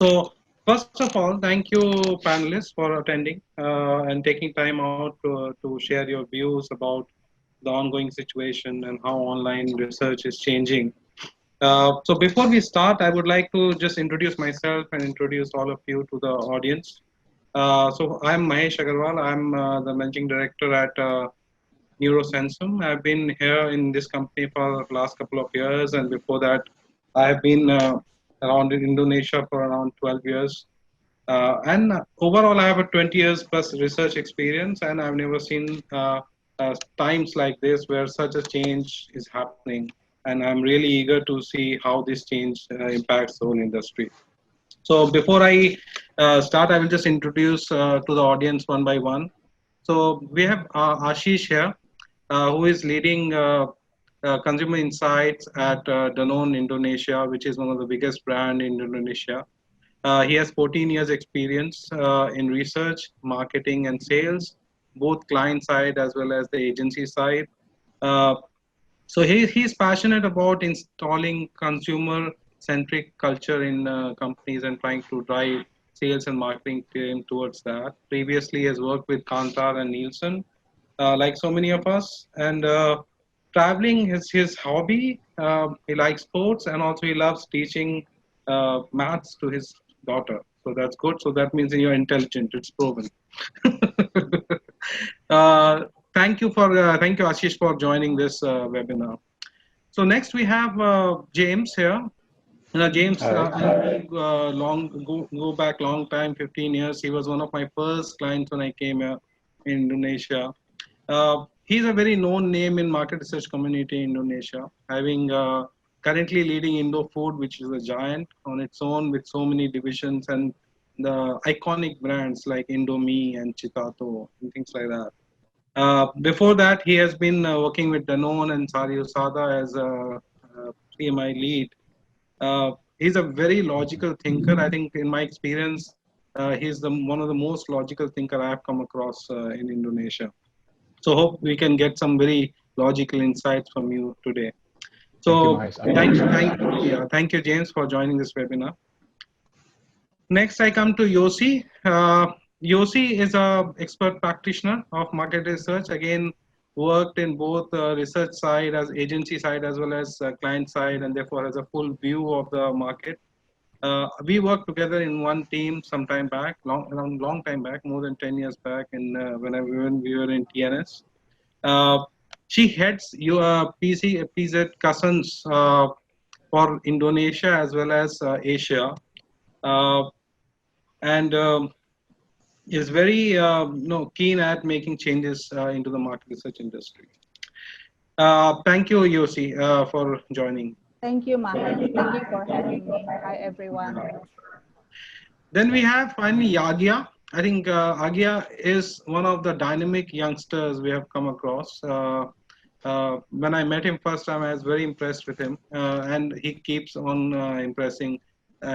So, first of all, thank you, panelists, for attending and taking time out to share your views about the ongoing situation and how online research is changing. So, before we start, I would like to just introduce myself and introduce all of you to the audience. So, I'm Mahesh Agarwal. I'm the managing director at Neurosensum. I've been here in this company for the last couple of years, and before that, I have been around in Indonesia for around 12 years. And overall, I have a 20 years plus research experience, and I've never seen times like this where such a change is happening. And I'm really eager to see how this change impacts the whole industry. So before I start, I will just introduce to the audience one by one. So we have Ashish here, who is leading consumer insights at Danone Indonesia, which is one of the biggest brand in Indonesia. He has 14 years experience in research, marketing, and sales, both client side as well as the agency side. Uh, so he's passionate about installing consumer centric culture in companies and trying to drive sales and marketing team towards that. Previously, he has worked with Kantar and Nielsen, like so many of us. And traveling is his hobby. He likes sports and also he loves teaching maths to his daughter. So that's good. So that means you're intelligent. It's proven. uh, thank you Ashish for joining this webinar. So next we have James here. James, All right. go back long time, 15 years. He was one of my first clients when I came here in Indonesia. He's a very known name in market research community in Indonesia, having currently leading Indo Food, which is a giant on its own with so many divisions and the iconic brands like Indomie and Chitato and things like that. Before that, he has been working with Danone and Sari Usada as a PMI lead. He's a very logical thinker. I think, in my experience, he's the one of the most logical thinker I have come across in Indonesia. So hope we can get some very logical insights from you today. Thank you, So Mahesh. I appreciate it. thank you, James, for joining this webinar. Next, I come to Yossi. Yossi is a expert practitioner of market research. Again, worked in both research side as agency side as well as client side, and therefore has a full view of the market. We worked together in one team some time back, around long time back, more than 10 years back, when we were in TNS. Uh, she heads your PZ Cousins for Indonesia as well as Asia. Uh, and is very keen at making changes into the market research industry. Thank you, Yossi, for joining. Thank you, Mahesh. Thank you for having me. Hi, everyone. Then we have finally Agya. I think Agya is one of the dynamic youngsters we have come across. When I met him first time, I was very impressed with him, and he keeps on impressing.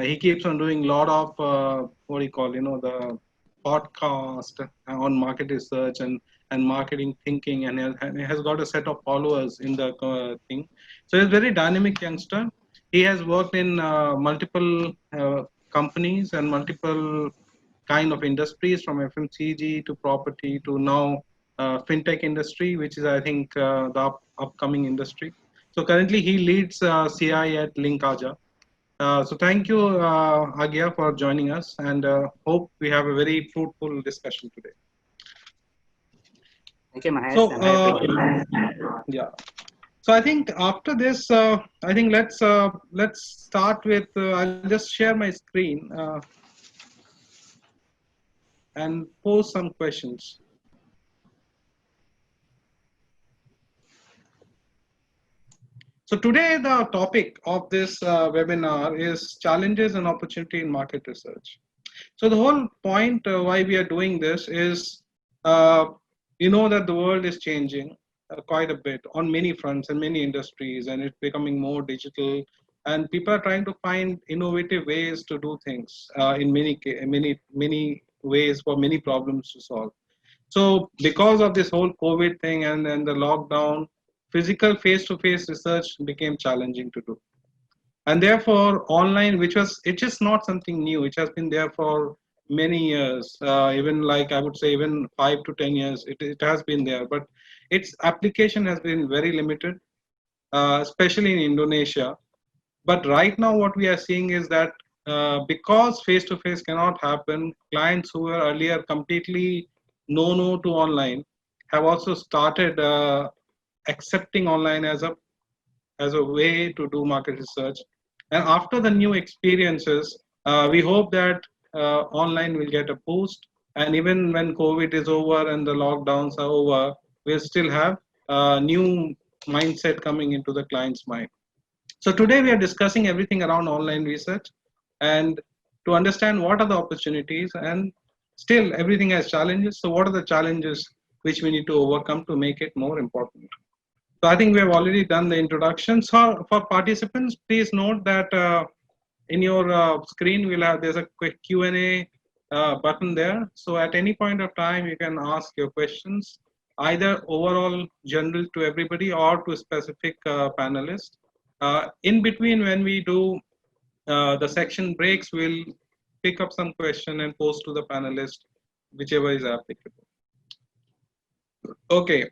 He keeps on doing a lot of what do you call, the podcast on market research and marketing thinking, and he has got a set of followers in the thing. So he's a very dynamic youngster. He has worked in multiple companies and multiple kind of industries, from FMCG to property to now fintech industry, which is, I think, the upcoming industry. So currently he leads CI at Linkaja. So thank you, Agya, for joining us, and hope we have a very fruitful discussion today. Thank you, Mahesh, So and hi everyone. yeah, so I think after this, I think let's start with. I'll just share my screen and pose some questions. So today the topic of this webinar is challenges and opportunity in market research. So the whole point why we are doing this is, uh, that the world is changing quite a bit on many fronts and many industries, and it's becoming more digital. And people are trying to find innovative ways to do things in many ways for many problems to solve. So because of this whole COVID thing and the lockdown, physical face-to-face research became challenging to do. And therefore, online, it's just not something new. It has been there for many years, even like I would say, even 5 to 10 years. It has been there, but its application has been very limited, especially in Indonesia. But right now, what we are seeing is that because face to face cannot happen, clients who were earlier completely no to online have also started accepting online as a way to do market research. And after the new experiences, we hope that online will get a boost. And even when COVID is over and the lockdowns are over, we'll still have new mindset coming into the client's mind. So today we are discussing everything around online research and to understand what are the opportunities, and still everything has challenges. So what are the challenges which we need to overcome to make it more important? So I think we have already done the introduction. So for participants, please note that in your screen there's a quick Q&A button there. So at any point of time, you can ask your questions, either overall general to everybody or to specific panelists. In between, when we do the section breaks, we'll pick up some question and post to the panelist, whichever is applicable. Okay.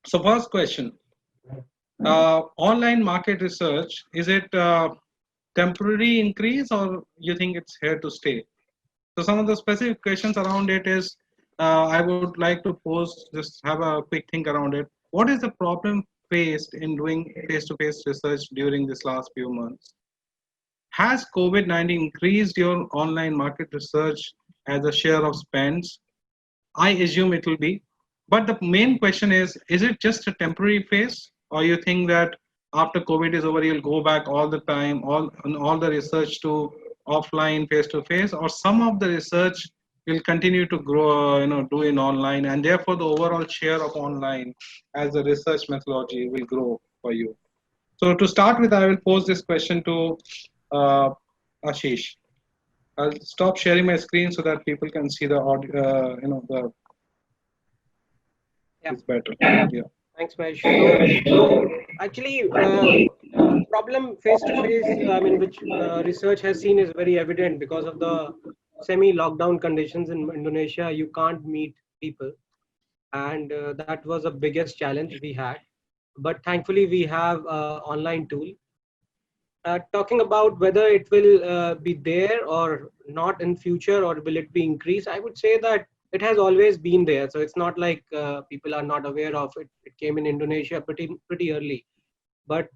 So first question. Online market research, is it temporary increase or you think it's here to stay? So some of the specific questions around it is, I would like to pose, just have a quick think around it. What is the problem faced in doing face-to-face research during this last few months? Has COVID-19 increased your online market research as a share of spends? I assume it will be. But the main question is it just a temporary phase? Or you think that after COVID is over, you'll go back all the time, all the research to offline, face to face, or some of the research will continue to grow, do in online, and therefore the overall share of online as a research methodology will grow for you. So to start with, I will pose this question to uh, Ashish. I'll stop sharing my screen so that people can see the audio, Yeah. it's better. Yeah. Thanks, Mahesh. So actually, problem face to face, I mean, which research has seen is very evident because of the semi-lockdown conditions in Indonesia. You can't meet people, and that was the biggest challenge we had. But thankfully, we have online tool. Talking about whether it will be there or not in future, or will it be increased, I would say that it has always been there. So it's not like people are not aware of it. It came in Indonesia pretty early, but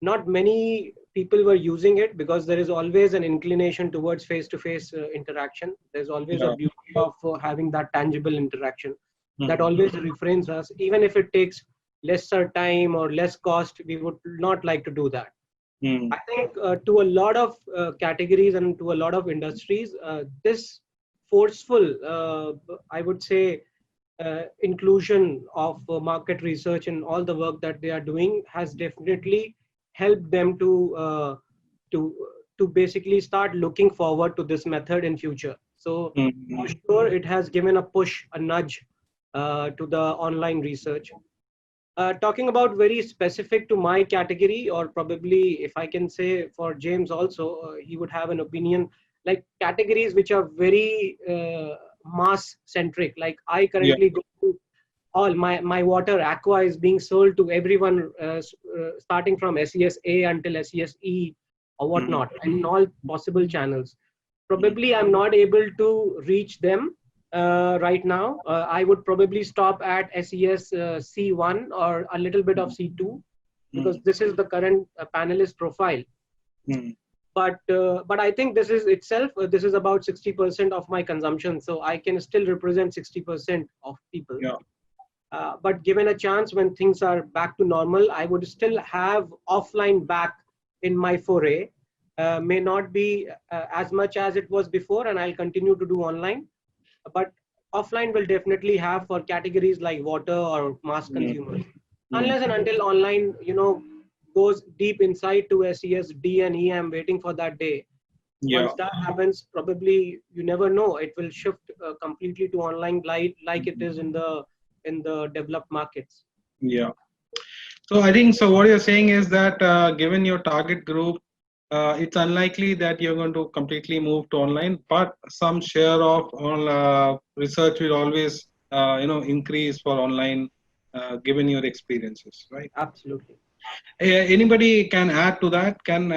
not many people were using it because there is always an inclination towards face-to-face interaction. There's always a Yeah. beauty of having that tangible interaction that Mhm. always refrains us. Even if it takes lesser time or less cost, we would not like to do that. Mm. I think to a lot of categories and to a lot of industries, this forceful, I would say, inclusion of market research and all the work that they are doing has definitely helped them to to basically start looking forward to this method in future. So for Mhm. sure, it has given a push, a nudge to the online research. Talking about very specific to my category, or probably if I can say for James also, he would have an opinion, like categories which are very mass centric. Like I Yeah. currently go to all my water aqua is being sold to everyone, starting from SESA until SESE or Mhm. whatnot, and in all possible channels. Mhm. Probably I'm not able to reach them right now. I would probably stop at SES C1 or a little bit of C2 because Mhm. this is the current panelist profile. Mhm. But I think this is itself, this is about 60% of my consumption, so I can still represent 60% of people. Yeah. But given a chance when things are back to normal, I would still have offline back in my foray. May not be as much as it was before, and I'll continue to do online. But offline will definitely have for categories like water or mass Mhm. consumers. Mhm. Unless and until online, goes deep inside to SES, D and E, I'm waiting for that day. Yeah. Once that happens, probably you never know, it will shift completely to online like it is in the developed markets. Yeah. So I think so. What you're saying is that given your target group it's unlikely that you're going to completely move to online, but some share of all research will always, increase for online, given your experiences, right? Absolutely. Anybody can add to that? Can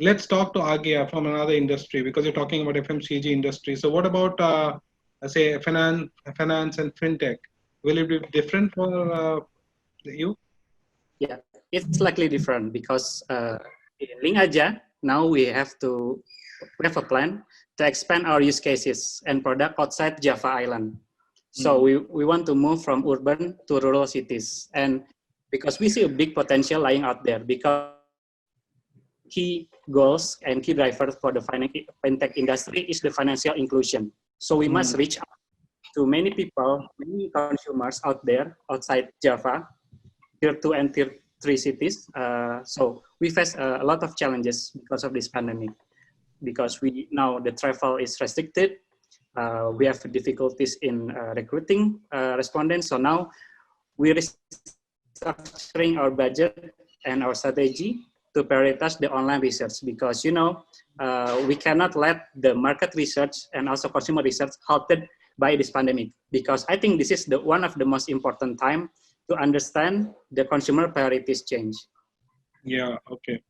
let's talk to Agya from another industry because you're talking about FMCG industry. So what about say finance and fintech? Will it be different for you? Yeah, it's likely different because in Link Aja, now we have a plan to expand our use cases and product outside Java Island. So we want to move from urban to rural cities. And because we see a big potential lying out there, because key goals and key drivers for the fintech industry is the financial inclusion. So we must reach out to many people, many consumers out there outside Java, tier 2 and tier 3 cities. So we face a lot of challenges because of this pandemic, because we now the travel is restricted. We have difficulties in recruiting respondents. So now we're restructuring our budget and our strategy to prioritize the online research because, we cannot let the market research and also consumer research halted by this pandemic, because I think this is one of the most important time to understand the consumer priorities change. Yeah, okay.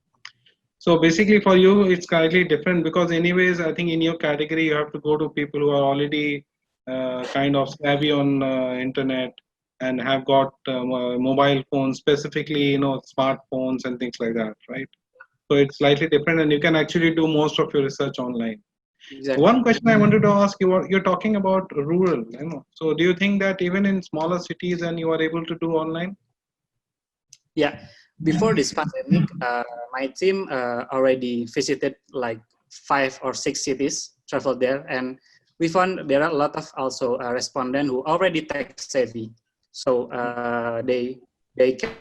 So basically for you, it's slightly different because anyways, I think in your category, you have to go to people who are already kind of savvy on internet and have got mobile phones, specifically, smartphones and things like that, right? So it's slightly different and you can actually do most of your research online. Exactly. One question I wanted to ask you, you're talking about rural, so do you think that even in smaller cities and you are able to do online? Yeah, before this pandemic, my team already visited like 5 or 6 cities, traveled there, and we found there are a lot of also respondents who already tech savvy. So they can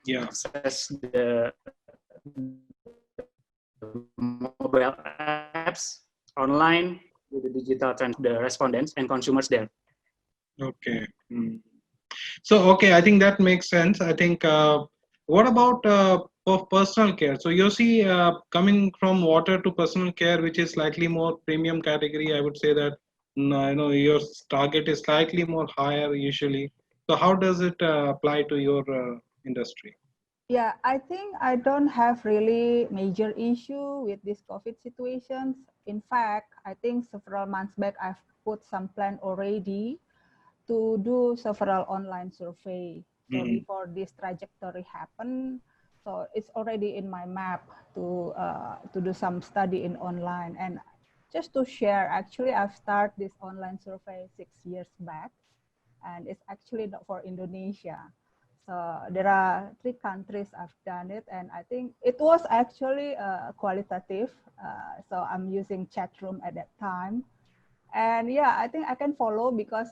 access the mobile apps online with the digital trend, the respondents and consumers there. Okay. So, okay, I think that makes sense. I think, what about personal care? So, you see, coming from water to personal care, which is slightly more premium category, I would say that, your target is slightly more higher usually. So, how does it apply to your industry? Yeah, I think I don't have really major issue with this COVID situations. In fact, I think several months back, I've put some plan already to do several online survey. So before this trajectory happen, so it's already in my map to do some study in online. And just to share, actually, I've started this online survey 6 years back, and it's actually not for Indonesia. So there are 3 countries I've done it, and I think it was actually qualitative. So I'm using chat room at that time. And yeah, I think I can follow because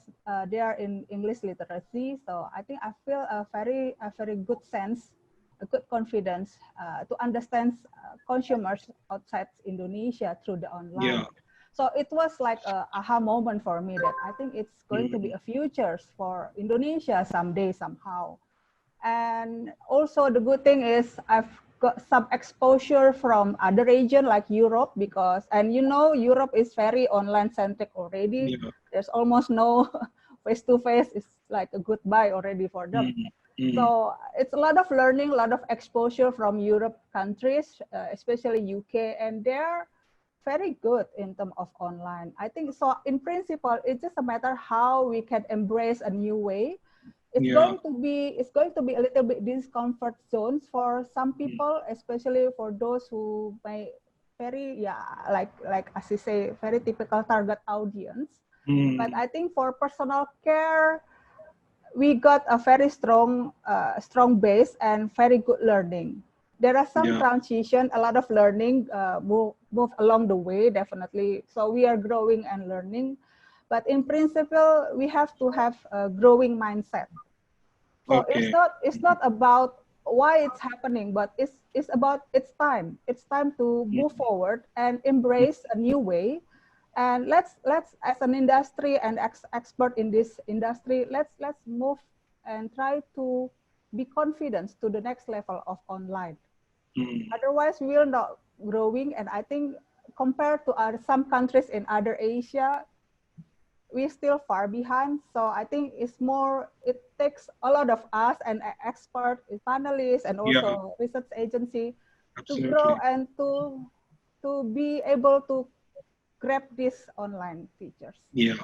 they are in English literacy. So I think I feel a very good sense, a good confidence to understand consumers outside Indonesia through the online. Yeah. So it was like a aha moment for me that I think it's going to be a future for Indonesia someday somehow. And also the good thing is I've got some exposure from other region like Europe because, and Europe is very online centric already. Yeah. There's almost no face-to-face. It's like a goodbye already for them. So it's a lot of learning, a lot of exposure from Europe countries, especially UK, and they're very good in terms of online. I think so in principle, it's just a matter how we can embrace a new way. It's going to be a little bit discomfort zones for some people, especially for those who may very like as you say, very typical target audience. But I think for personal care, we got a very strong base and very good learning. There are some transition, a lot of learning move along the way, definitely. So we are growing and learning. But in principle, we have to have a growing mindset. So it's not about why it's happening, but it's about it's time. It's time to move forward and embrace a new way. And let's as an industry and expert in this industry, let's move and try to be confident to the next level of online. Otherwise, we are not growing. And I think compared to some countries in other Asia, we're still far behind. So I think it takes a lot of us and expert panelists and also research agency to grow and to be able to grab these online features. Yeah,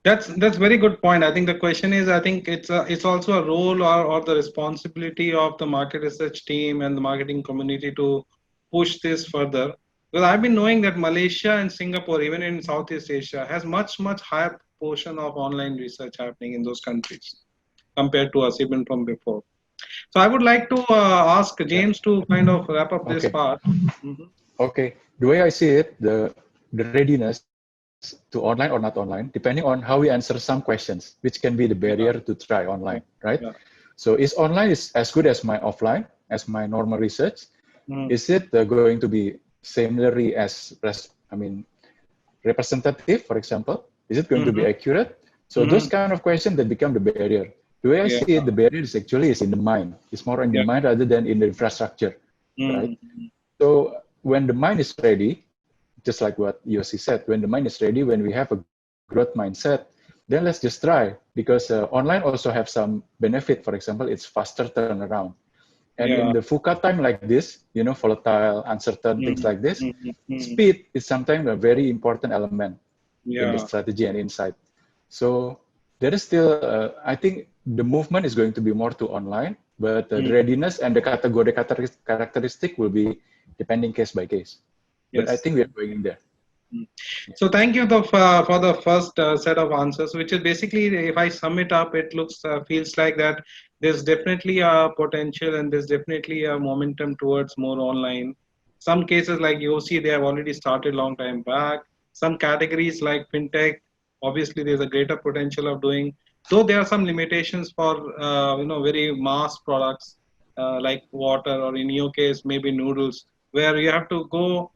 that's very good point. I think the question is, I think it's also a role or the responsibility of the market research team and the marketing community to push this further. Because I've been knowing that Malaysia and Singapore, even in Southeast Asia, has much higher portion of online research happening in those countries compared to us even from before. So I would like to ask James to kind of wrap up this part. Okay, the way I see it, the readiness to online or not online, depending on how we answer some questions, which can be the barrier to try online, right? So is online is as good as my offline, as my normal research? Is it going to be similarly as, representative, for example? Is it going to be accurate? So those kind of questions that become the barrier. The way I see it, the barrier is actually in the mind. It's more in the mind rather than in the infrastructure, right? So when the mind is ready, just like what Yossi said, when the mind is ready, when we have a growth mindset, then let's just try, because online also have some benefit. For example, it's faster turnaround. And in the VUCA time like this, volatile, uncertain, things like this, speed is sometimes a very important element in the strategy and insight. So there is still, I think the movement is going to be more to online, but the readiness and the category characteristic will be depending case by case. But I think we are going there. So thank you for the first set of answers, which is basically, if I sum it up, it feels like that there's definitely a potential and there's definitely a momentum towards more online. Some cases like Yossi, they have already started long time back. Some categories like fintech, obviously there's a greater potential of doing. Though there are some limitations for very mass products like water, or in your case maybe noodles, where you have to go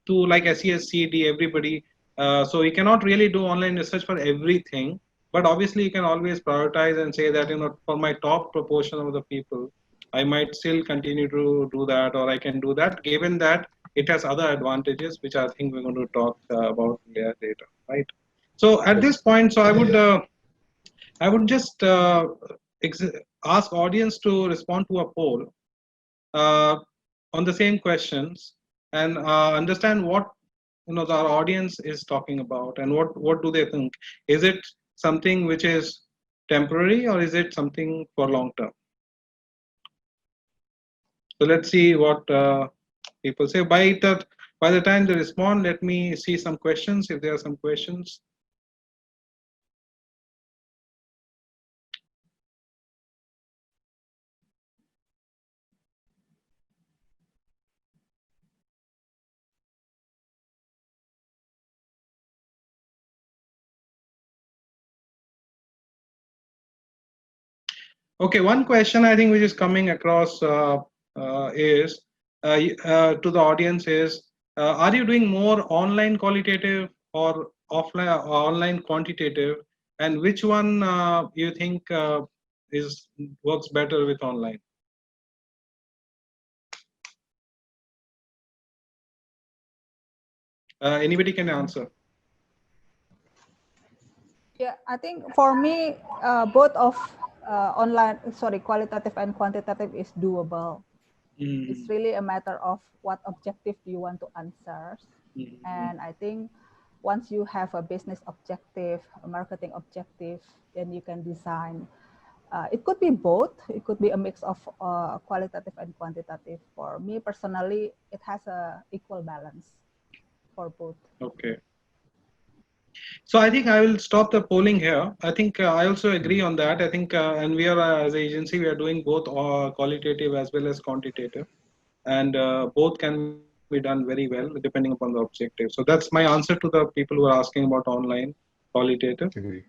to like SES, CET, everybody. So you cannot really do online research for everything, but obviously you can always prioritize and say that, for my top proportion of the people, I might still continue to do that, or I can do that, given that it has other advantages, which I think we're going to talk about later, right? So at this point, so I would just ask audience to respond to a poll on the same questions, and understand what our audience is talking about, and what do they think. Is it something which is temporary, or is it something for long term? So let's see what people say. By the time they respond, let me see some questions, if there are some questions. Okay, one question I think which is coming across is to the audience is, are you doing more online qualitative or offline online quantitative, and which one you think works better with online? Anybody can answer. Yeah, I think for me, both of qualitative and quantitative is doable. It's really a matter of what objective you want to answer. And I think once you have a business objective, a marketing objective, then you can design. It could be both. It could be a mix of qualitative and quantitative. For me personally, it has a equal balance for both. Okay. So I think I will stop the polling here. I think I also agree on that. I think, and we are as an agency, we are doing both qualitative as well as quantitative, and both can be done very well depending upon the objective. So that's my answer to the people who are asking about online qualitative. Agree.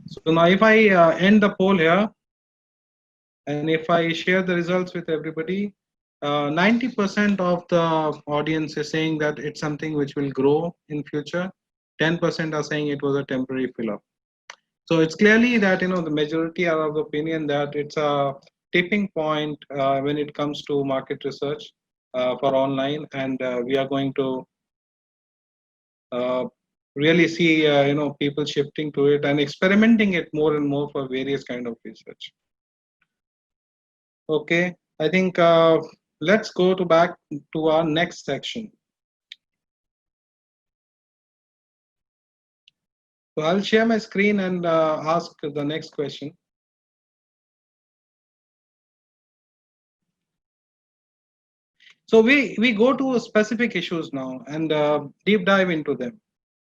So now if I end the poll here, and if I share the results with everybody, 90% of the audience is saying that it's something which will grow in future. 10% are saying it was a temporary fill-up. So it's clearly that the majority are of the opinion that tipping point when it comes to market research for online, and we are going to really see people shifting to it and experimenting it more and more for various kind of research. Okay, I think let's go back to our next section. So I'll share my screen and ask the next question. So we go to specific issues now and deep dive into them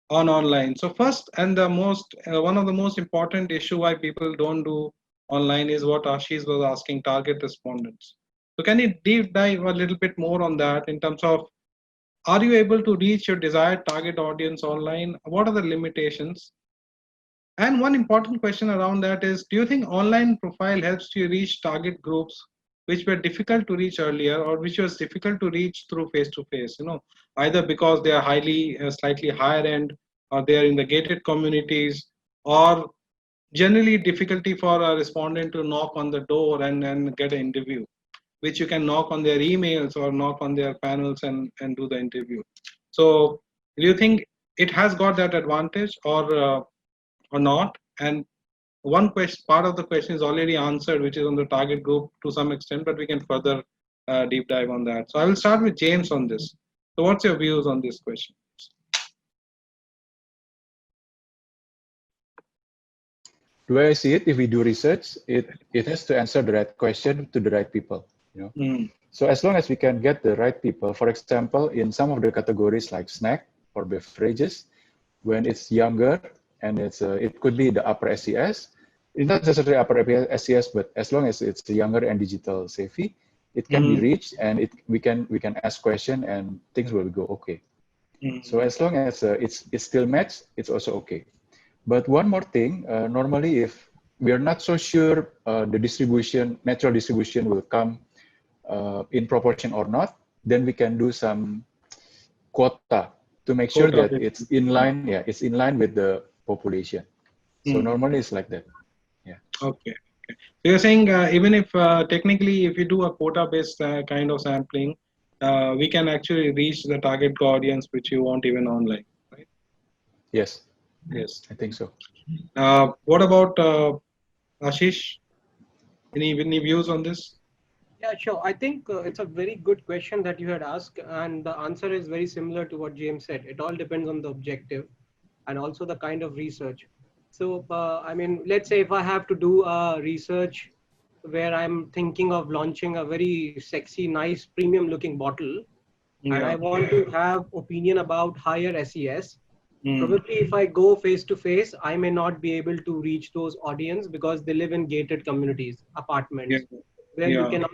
on online. So first and the most one of the most important issue why people don't do online is what Ashish was asking: target respondents. So can you deep dive a little bit more on that in terms of, are you able to reach your desired target audience online? What are the limitations? And one important question around that is, do you think online profile helps you reach target groups which were difficult to reach earlier, or which was difficult to reach through face-to-face? Either because they are highly, slightly higher end, or they are in the gated communities, or generally difficulty for a respondent to knock on the door and get an interview, which you can knock on their emails or knock on their panels and do the interview. So do you think it has got that advantage or not? And one question, part of the question is already answered, which is on the target group to some extent, but we can further deep dive on that. So I will start with James on this. So what's your views on this question? The way I see it, if we do research, it has to answer the right question to the right people. So as long as we can get the right people, for example, in some of the categories like snack or beverages, when it's younger and it could be the upper SES, it's not necessarily upper SES, but as long as it's younger and digital savvy, it can be reached, and we can ask question and things will go okay. So as long as it's still matched, it's also okay. But one more thing, normally if we are not so sure the distribution, natural distribution will come in proportion or not, then we can do some quota to make sure that it's in line. Yeah, it's in line with the population. So normally it's like that. Yeah. Okay. So you're saying even if technically if you do a quota-based kind of sampling, we can actually reach the target audience which you want even online, right? Yes. Yes, I think so. What about Ashish? Any views on this? Yeah, sure. I think it's a very good question that you had asked, and the answer is very similar to what James said. It all depends on the objective and also the kind of research. So, I mean, let's say if I have to do a research where I'm thinking of launching a very sexy, nice, premium-looking bottle, and I want to have opinion about higher SES, probably if I go face-to-face, I may not be able to reach those audience because they live in gated communities, apartments, where you cannot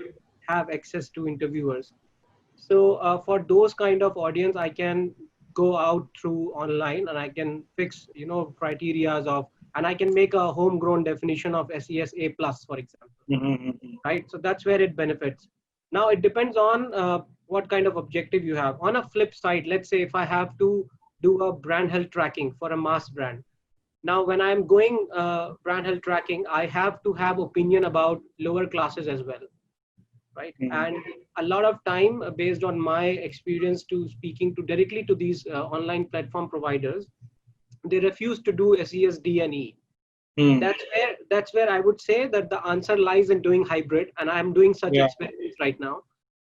have access to interviewers. So for those kind of audience, I can go out through online and I can fix, criterias of, and I can make a homegrown definition of SES A+, for example, right? So that's where it benefits. Now it depends on what kind of objective you have. On a flip side, let's say if I have to do a brand health tracking for a mass brand. Now, when I'm going brand health tracking, I have to have opinion about lower classes as well, right? And a lot of time, based on my experience to speaking to directly to these online platform providers, they refuse to do SES D and E. That's where I would say that the answer lies in doing hybrid, and I'm doing such experiments right now,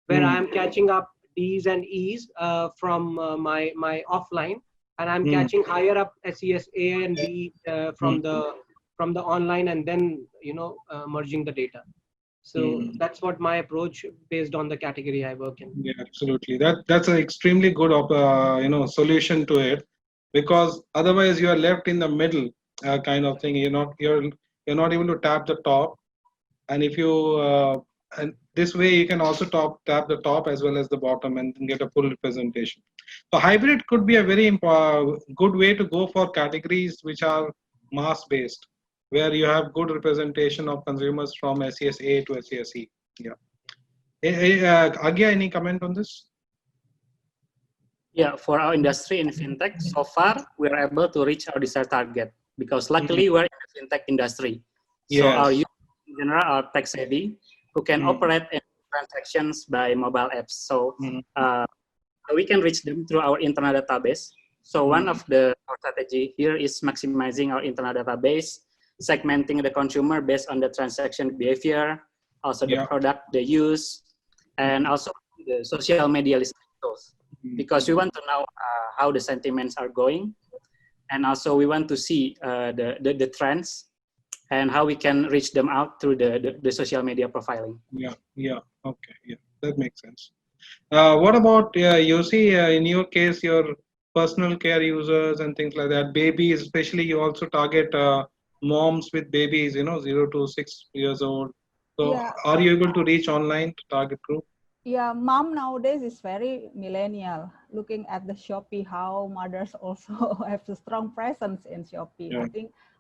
where I'm catching up D's and E's from my offline, and I'm catching higher up SES A and B from the online, and then merging the data. So that's what my approach based on the category I work in. Yeah, absolutely. That's an extremely good solution to it, because otherwise you are left in the middle kind of thing. You're not able to tap the top, and if you and this way you can also tap the top as well as the bottom and get a full representation. So hybrid could be a very good way to go for categories which are mass based, where you have good representation of consumers from SES A to SES E. Yeah. Agya, any comment on this? Yeah, for our industry in fintech, so far we're able to reach our desired target because luckily we're in the fintech industry. So our youth in general are tech savvy. who can operate in transactions by mobile apps. So we can reach them through our internal database. So one of our strategy here is maximizing our internal database, segmenting the consumer based on the transaction behavior, also the product they use, and also the social media listening tools. Because we want to know how the sentiments are going, and also we want to see the trends and how we can reach them out through the social media profiling. Okay, that makes sense. What about you see in your case, your personal care users and things like that, babies, especially you also target moms with babies, 0 to 6 years old. So are you able to reach online to target group? Yeah, mom nowadays is very millennial. Looking at the Shopee, how mothers also have a strong presence in Shopee.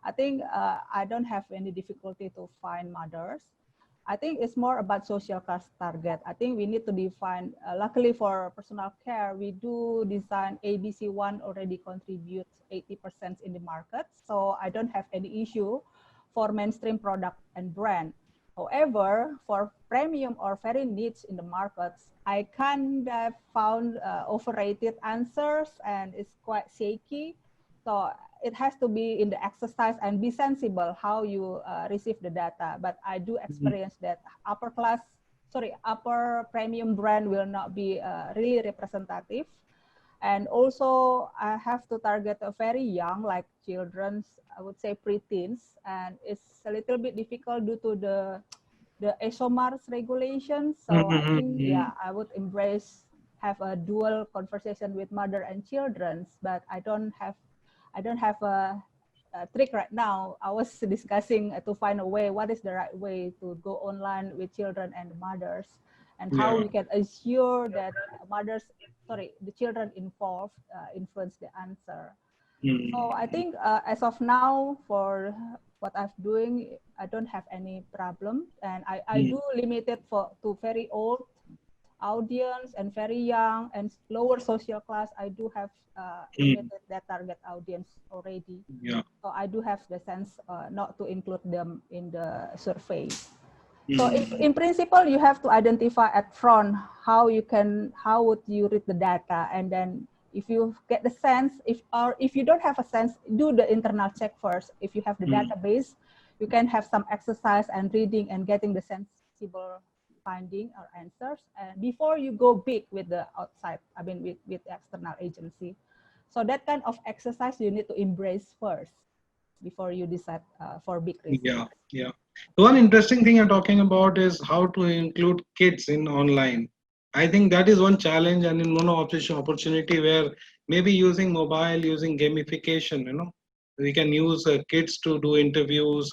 I think I don't have any difficulty to find mothers. I think it's more about social class target. I think we need to define, luckily for personal care, we do design ABC1 already contributes 80% in the market. So I don't have any issue for mainstream product and brand. However, for premium or very niche in the markets, I kind of found overrated answers and it's quite shaky. So it has to be in the exercise and be sensible how you receive the data. But I do experience that upper premium brand will not be really representative. And also I have to target a very young, like children's, I would say preteens, and it's a little bit difficult due to the ESOMAR's regulations. So I think, I would have a dual conversation with mother and children, but I don't have a trick right now. I was discussing to find a way, what is the right way to go online with children and mothers, and how we can assure that the children involved influence the answer. So I think as of now, for what I'm doing, I don't have any problem, and I do limit it to very old audience and very young and lower social class. I do have limited that target audience already. So I do have the sense not to include them in the survey. So in principle, you have to identify at front how would you read the data, and then if you get the sense, if you don't have a sense, do the internal check first. If you have the database, you can have some exercise and reading and getting the sensible finding or answers, and before you go big with the outside, I mean with external agency. So that kind of exercise you need to embrace first before you decide for big research. One interesting thing you're talking about is how to include kids in online. I think that is one challenge and one opportunity where maybe using mobile, using gamification, we can use kids to do interviews.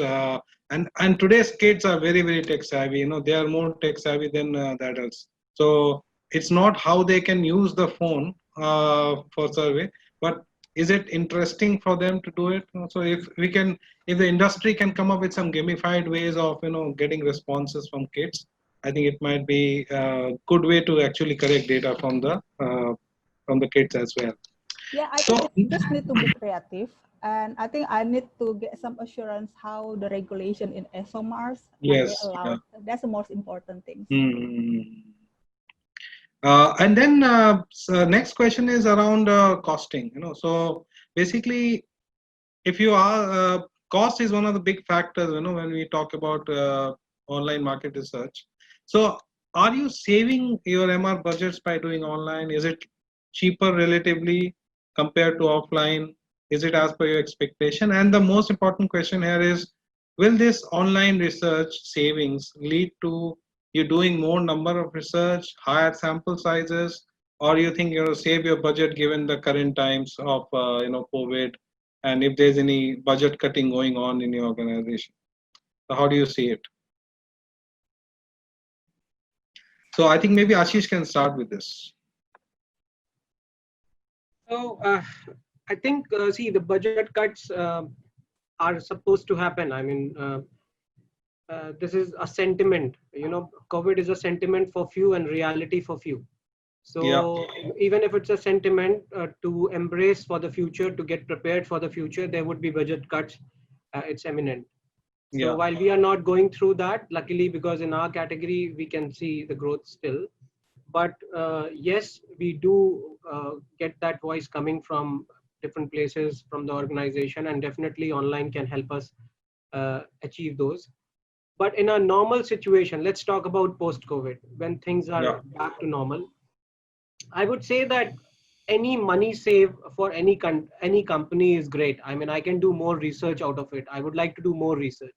And today's kids are very, very tech savvy. They are more tech savvy than the adults. So it's not how they can use the phone for survey, but is it interesting for them to do it? So if the industry can come up with some gamified ways of getting responses from kids, I think it might be a good way to actually collect data from the kids as well. Yeah, I think it just need to be creative, and I think I need to get some assurance how the regulation in ESOMARs allow. That's the most important thing. And then next question is around costing. So basically, if you are cost is one of the big factors. When we talk about online market research. So are you saving your MR budgets by doing online? Is it cheaper relatively compared to offline? Is it as per your expectation? And the most important question here is, will this online research savings lead to you doing more number of research, higher sample sizes, or you think save your budget given the current times of COVID, and if there's any budget cutting going on in your organization? So how do you see it? So I think maybe Ashish can start with this. So I think, see, the budget cuts are supposed to happen. I mean, this is a sentiment. COVID is a sentiment for few and reality for few. So even if it's a sentiment to embrace for the future, to get prepared for the future, there would be budget cuts. It's imminent. So while we are not going through that, luckily, because in our category, we can see the growth still. But yes, we do get that voice coming from different places from the organization, and definitely online can help us achieve those. But in a normal situation, let's talk about post-COVID, when things are back to normal. I would say that any money save for any company is great. I mean, I can do more research out of it. I would like to do more research.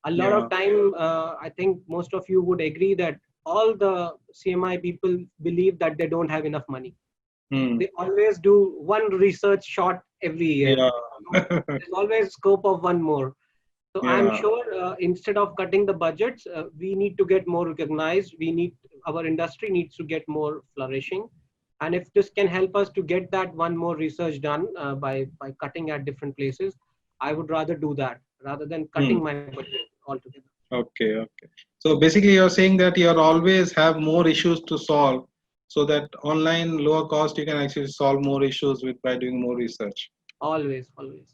A lot of time, I think most of you would agree that all the CMI people believe that they don't have enough money. They always do one research shot every year. There's always scope of one more. So I'm sure instead of cutting the budgets, we need to get more recognized. Our industry needs to get more flourishing. And if this can help us to get that one more research done by cutting at different places, I would rather do that rather than cutting my budget altogether. Okay. So basically you're saying that you always have more issues to solve, so that online lower cost you can actually solve more issues by doing more research. Always.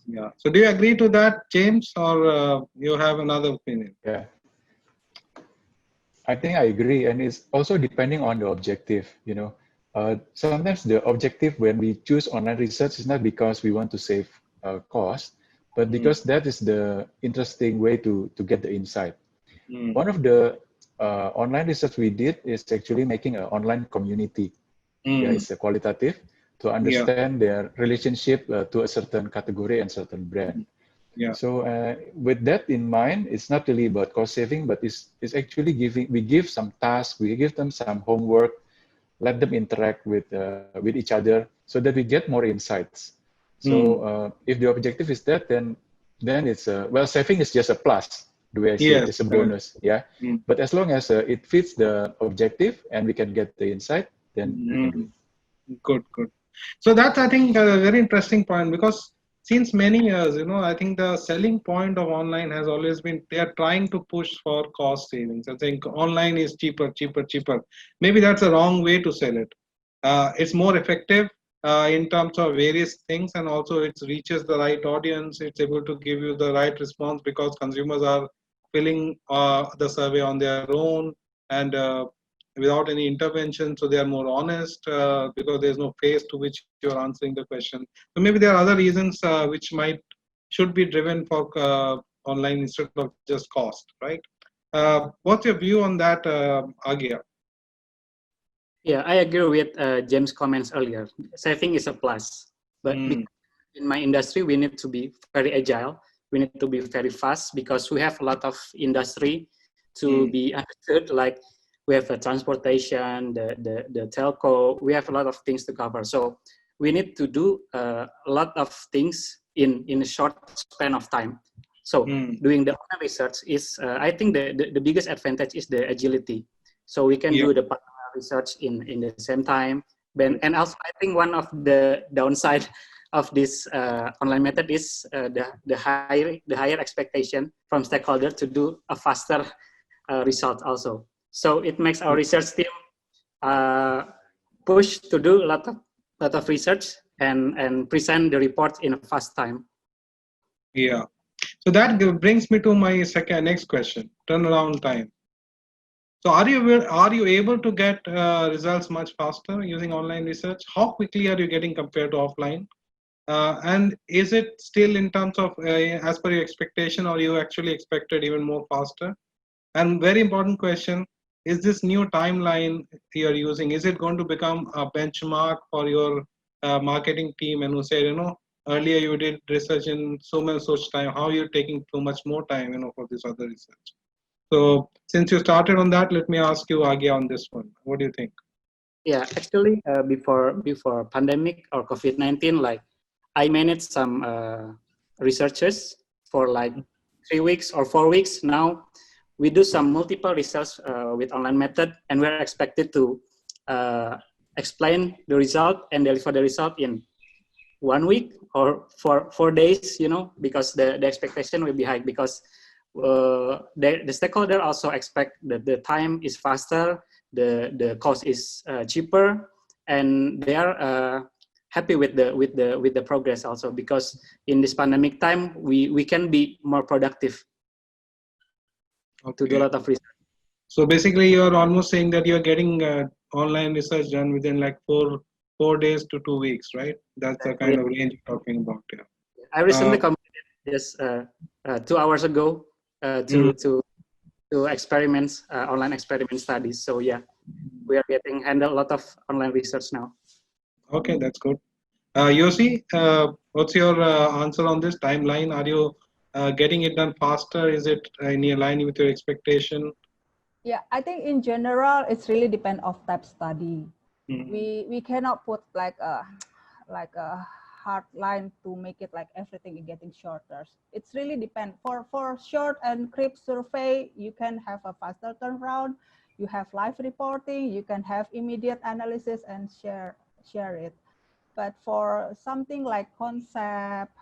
Yeah. So do you agree to that, James, or you have another opinion? Yeah. I think I agree, and it's also depending on the objective. Sometimes the objective when we choose online research is not because we want to save cost, but because that is the interesting way to get the insight. One of the online research we did is actually making an online community. Yeah, it's a qualitative to understand their relationship to a certain category and certain brand. So with that in mind, it's not really about cost saving, but it's actually we give some tasks, we give them some homework, let them interact with each other so that we get more insights. So if the objective is that, then it's saving is just a plus. The way I see it, it's a bonus. Yeah. But as long as it fits the objective and we can get the insight, then we can do it. Good. So that's, I think, a very interesting point, because since many years, I think the selling point of online has always been they are trying to push for cost savings. I think online is cheaper. Maybe that's a wrong way to sell it. It's more effective in terms of various things, and also it reaches the right audience. It's able to give you the right response because consumers are filling the survey on their own and without any intervention, so they are more honest because there's no face to which you're answering the question. So maybe there are other reasons which should be driven for online instead of just cost, right? What's your view on that, Agya? Yeah, I agree with James' comments earlier. Saving is a plus, but in my industry, we need to be very agile. We need to be very fast because we have a lot of industry to be understood, like we have a transportation, the telco, we have a lot of things to cover. So we need to do a lot of things in a short span of time. So doing the online research is, I think the biggest advantage is the agility. So we can do the research in the same time. And also I think one of the downside of this online method is the higher expectation from stakeholders to do a faster result also. So it makes our research team push to do a lot of research and present the report in a fast time. Yeah. So that brings me to my next question: turnaround time. So are you able to get results much faster using online research? How quickly are you getting compared to offline? And is it still in terms of as per your expectation, or you actually expected even more faster? And very important question: is this new timeline you're using, is it going to become a benchmark for your marketing team? And who said, earlier you did research in so much time, how you're taking so much more time, for this other research? So since you started on that, let me ask you, Agya, on this one. What do you think? Yeah, actually, before pandemic or COVID-19, like I managed some researches for like 3 weeks or 4 weeks. Now we do some multiple research with online method, and we're expected to explain the result and deliver the result in 1 week or 4 days, because the expectation will be high, because the stakeholder also expect that the time is faster, the cost is cheaper, and they are happy with the progress also, because in this pandemic time we can be more productive. to do a lot of research. So basically, you're almost saying that you're getting online research done within like 4 days to 2 weeks, right? That's the kind of range you're talking about. Yeah. I recently completed just 2 hours ago to experiments, online experiment studies. So yeah, we are handle a lot of online research now. Okay, that's good. Yossi, what's your answer on this timeline? Are you getting it done faster? Is it in line with your expectation? Yeah, I think in general, it's really depend of type study. We cannot put like a hard line to make it like everything is getting shorter. It's really depend. For short and crisp survey, you can have a faster turnaround. You have live reporting. You can have immediate analysis and share it. But for something like concept,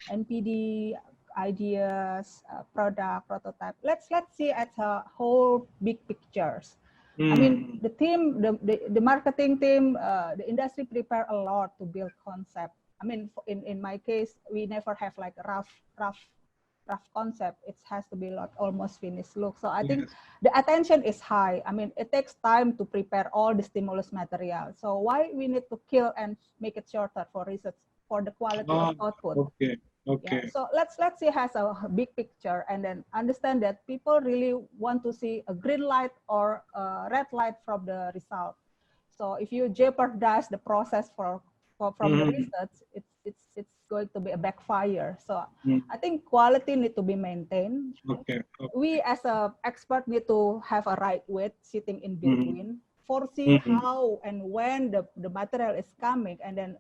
NPD, ideas, product, prototype, let's see at a whole big pictures. I mean, the team, the marketing team, the industry prepare a lot to build concept. I mean, in my case, we never have like a rough concept. It has to be like almost finished look. So I think the attention is high. I mean, it takes time to prepare all the stimulus material. So why we need to kill and make it shorter for research for the quality of output. Okay. Yeah, so let's see has a big picture and then understand that people really want to see a green light or a red light from the result. So if you jeopardize the process from the research, it's going to be a backfire. So I think quality need to be maintained. Okay. We as a expert need to have a right weight sitting in between, foresee how and when the material is coming, and then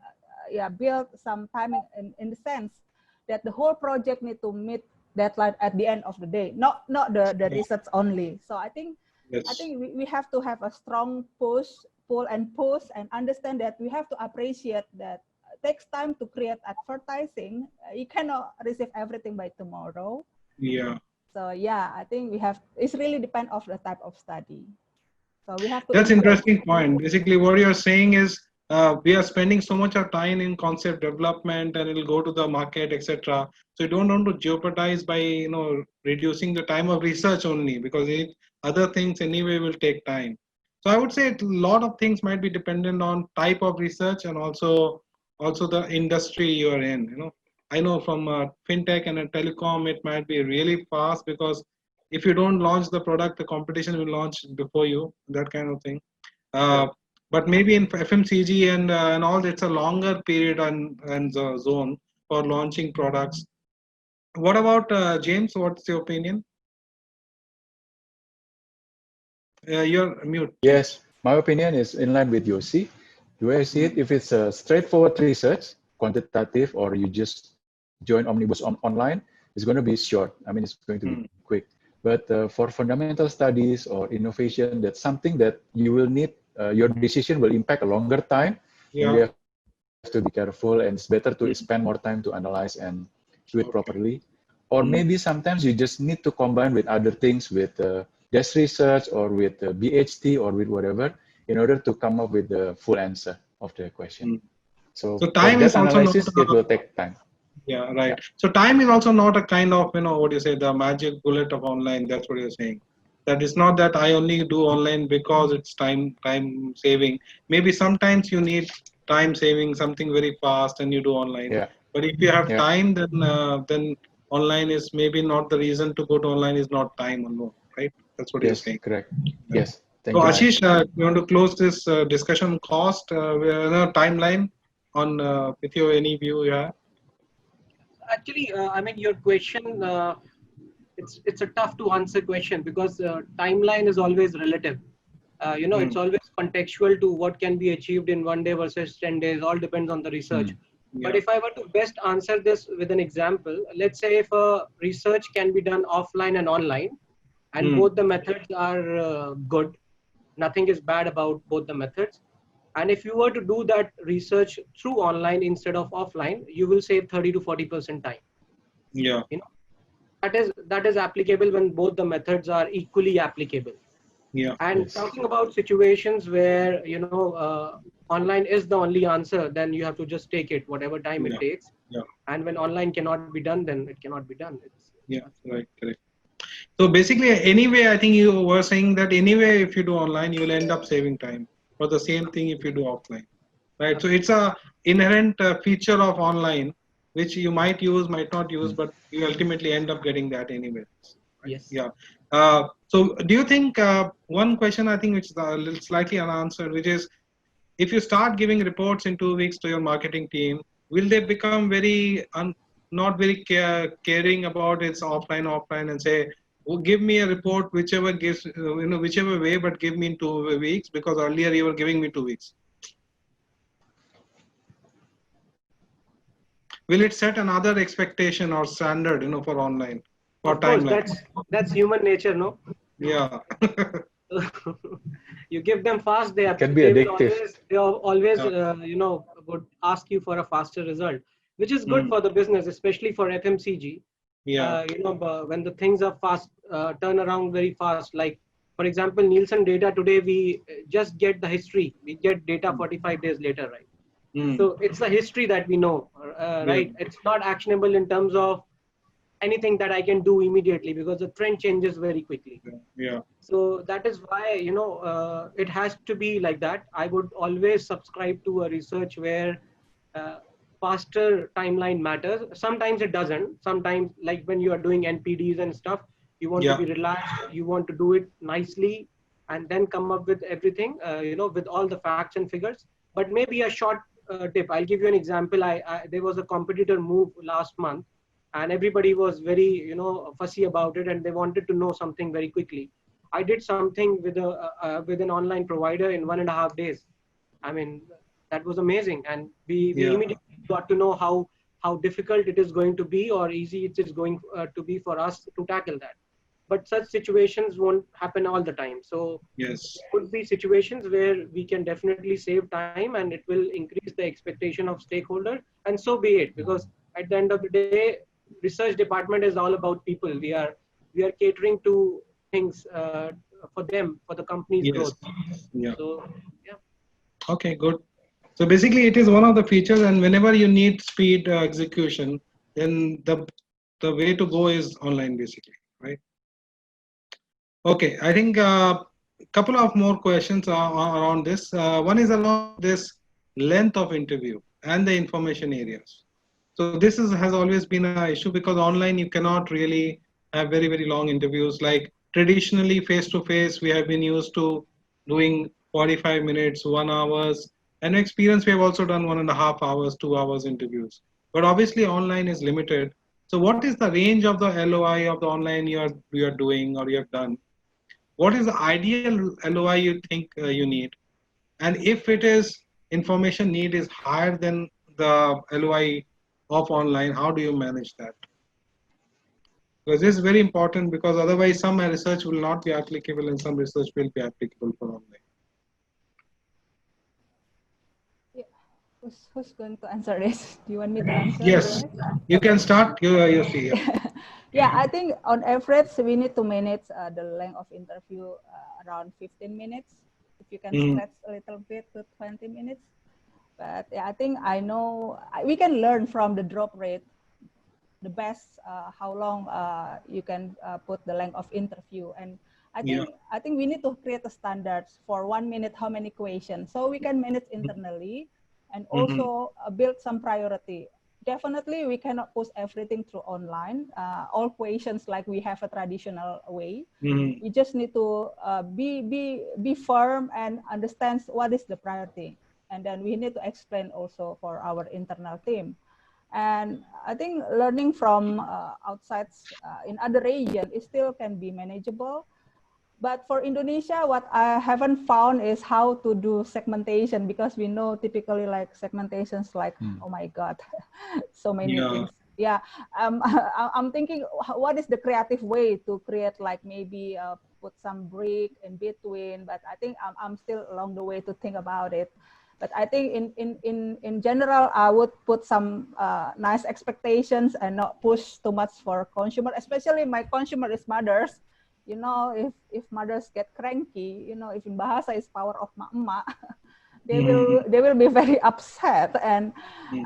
build some timing in the sense that the whole project need to meet deadline at the end of the day, not the research only. So I think we have to have a strong pull and push, and understand that we have to appreciate that it takes time to create advertising. You cannot receive everything by tomorrow. Yeah. So yeah, I think it's really depend of the type of study. So we have to. That's interesting point. Basically, what you're saying is we are spending so much of time in concept development, and it'll go to the market, etc. So you don't want to jeopardize by reducing the time of research only, because other things anyway will take time. So I would say a lot of things might be dependent on type of research and also the industry you are in. I know from fintech and a telecom, it might be really fast, because if you don't launch the product, the competition will launch before you, that kind of thing. But maybe in FMCG and all, it's a longer period and zone for launching products. What about James? What's your opinion? You're mute. Yes, my opinion is in line with Yossi. The way I see it, if it's a straightforward research, quantitative, or you just join Omnibus online, it's going to be short. I mean, it's going to be quick. But for fundamental studies or innovation, that's something that you will need, your decision will impact a longer time. Yeah. And you have to be careful, and it's better to spend more time to analyze and do it properly. Or maybe sometimes you just need to combine with other things, with desk research or with BHT or with whatever, in order to come up with the full answer of the question. So time is also analysis, it will take time. Yeah, right. Yeah. So time is also not a kind of, the magic bullet of online. That's what you're saying. That is not that I only do online because it's time saving. Maybe sometimes you need time saving, something very fast, and you do online. Yeah. But if you have time, then online is maybe not the reason to go to online, is not time alone, right? That's what you're saying. Correct. Yeah. Yes. Thank you. Ashish, you want to close this discussion cost timeline on with your any view you have? Actually, I mean, your question, it's a tough to answer question, because timeline is always relative. It's always contextual to what can be achieved in 1 day versus 10 days, all depends on the research. Yeah. But if I were to best answer this with an example, let's say if a research can be done offline and online, and both the methods are good, nothing is bad about both the methods. And if you were to do that research through online instead of offline, you will save 30 to 40% time. Yeah. That is applicable when both the methods are equally applicable. Yeah. And talking about situations where, online is the only answer, then you have to just take it, whatever time it takes. Yeah. And when online cannot be done, then it cannot be done. Right, correct. So basically, anyway, I think you were saying that anyway, if you do online, you will end up saving time. For the same thing, if you do offline, right? So it's a inherent feature of online, which you might use, might not use, but you ultimately end up getting that anyway. Right? Yes. Yeah. So do you think one question I think which is a little slightly unanswered, which is if you start giving reports in 2 weeks to your marketing team, will they become very not very caring about its offline and say, oh, give me a report whichever gives whichever way, but give me in 2 weeks because earlier you were giving me 2 weeks. Will it set another expectation or standard, for online or timeline? That's human nature, no? Yeah. You give them fast, they Can be will addictive. always would ask you for a faster result, which is good for the business, especially for FMCG. Yeah. When the things are fast, turn around very fast. Like for example, Nielsen data today, we just get the history. We get data 45 days later, right? So it's the history that we know, right? It's not actionable in terms of anything that I can do immediately because the trend changes very quickly. Yeah. So that is why it has to be like that. I would always subscribe to a research where faster timeline matters. Sometimes it doesn't. Sometimes, like when you are doing NPDs and stuff, you want to be relaxed. You want to do it nicely, and then come up with everything. With all the facts and figures. But maybe a short tip. I'll give you an example. There was a competitor move last month, and everybody was very fussy about it, and they wanted to know something very quickly. I did something with an online provider in 1.5 days. I mean, that was amazing, and we immediately got to know how difficult it is going to be or easy it is going to be for us to tackle that. But such situations won't happen all the time. So yes, there could be situations where we can definitely save time, and it will increase the expectation of stakeholder, and so be it. Because at the end of the day, research department is all about people. We are catering to things for them, for the company's growth. Yeah. So yeah. Okay, good. So basically, it is one of the features, and whenever you need speed execution, then the way to go is online, basically, right? Okay, I think a couple of more questions are around this. One is around this length of interview and the information areas. So this has always been an issue because online you cannot really have very, very long interviews. Like traditionally face-to-face, we have been used to doing 45 minutes, 1 hours. And experience, we have also done 1.5 hours, 2 hours interviews. But obviously online is limited. So what is the range of the LOI of the online you are doing or you have done? What is the ideal LOI you think you need? And if it is information need is higher than the LOI of online, how do you manage that? Because this is very important because otherwise some research will not be applicable and some research will be applicable for online. Yeah. Who's going to answer this? Do you want me to answer? Yes, you can start. You see. Yeah, I think on average we need to manage the length of interview around 15 minutes. If you can stretch a little bit to 20 minutes. But yeah, I think we can learn from the drop rate, the best how long you can put the length of interview. And I think we need to create a standards for 1 minute, how many questions, so we can manage internally and also build some priority. Definitely, we cannot post everything through online, all questions like we have a traditional way. You just need to be firm and understand what is the priority. And then we need to explain also for our internal team. And I think learning from outside in other regions, it still can be manageable. But for Indonesia, what I haven't found is how to do segmentation, because we know typically like segmentations like, oh my God, so many things. Yeah, I'm thinking, what is the creative way to create like maybe put some break in between? But I think I'm still along the way to think about it. But I think in general, I would put some nice expectations and not push too much for consumer, especially my consumer is mothers. If mothers get cranky, if in Bahasa is power of mak-mak, they will be very upset, and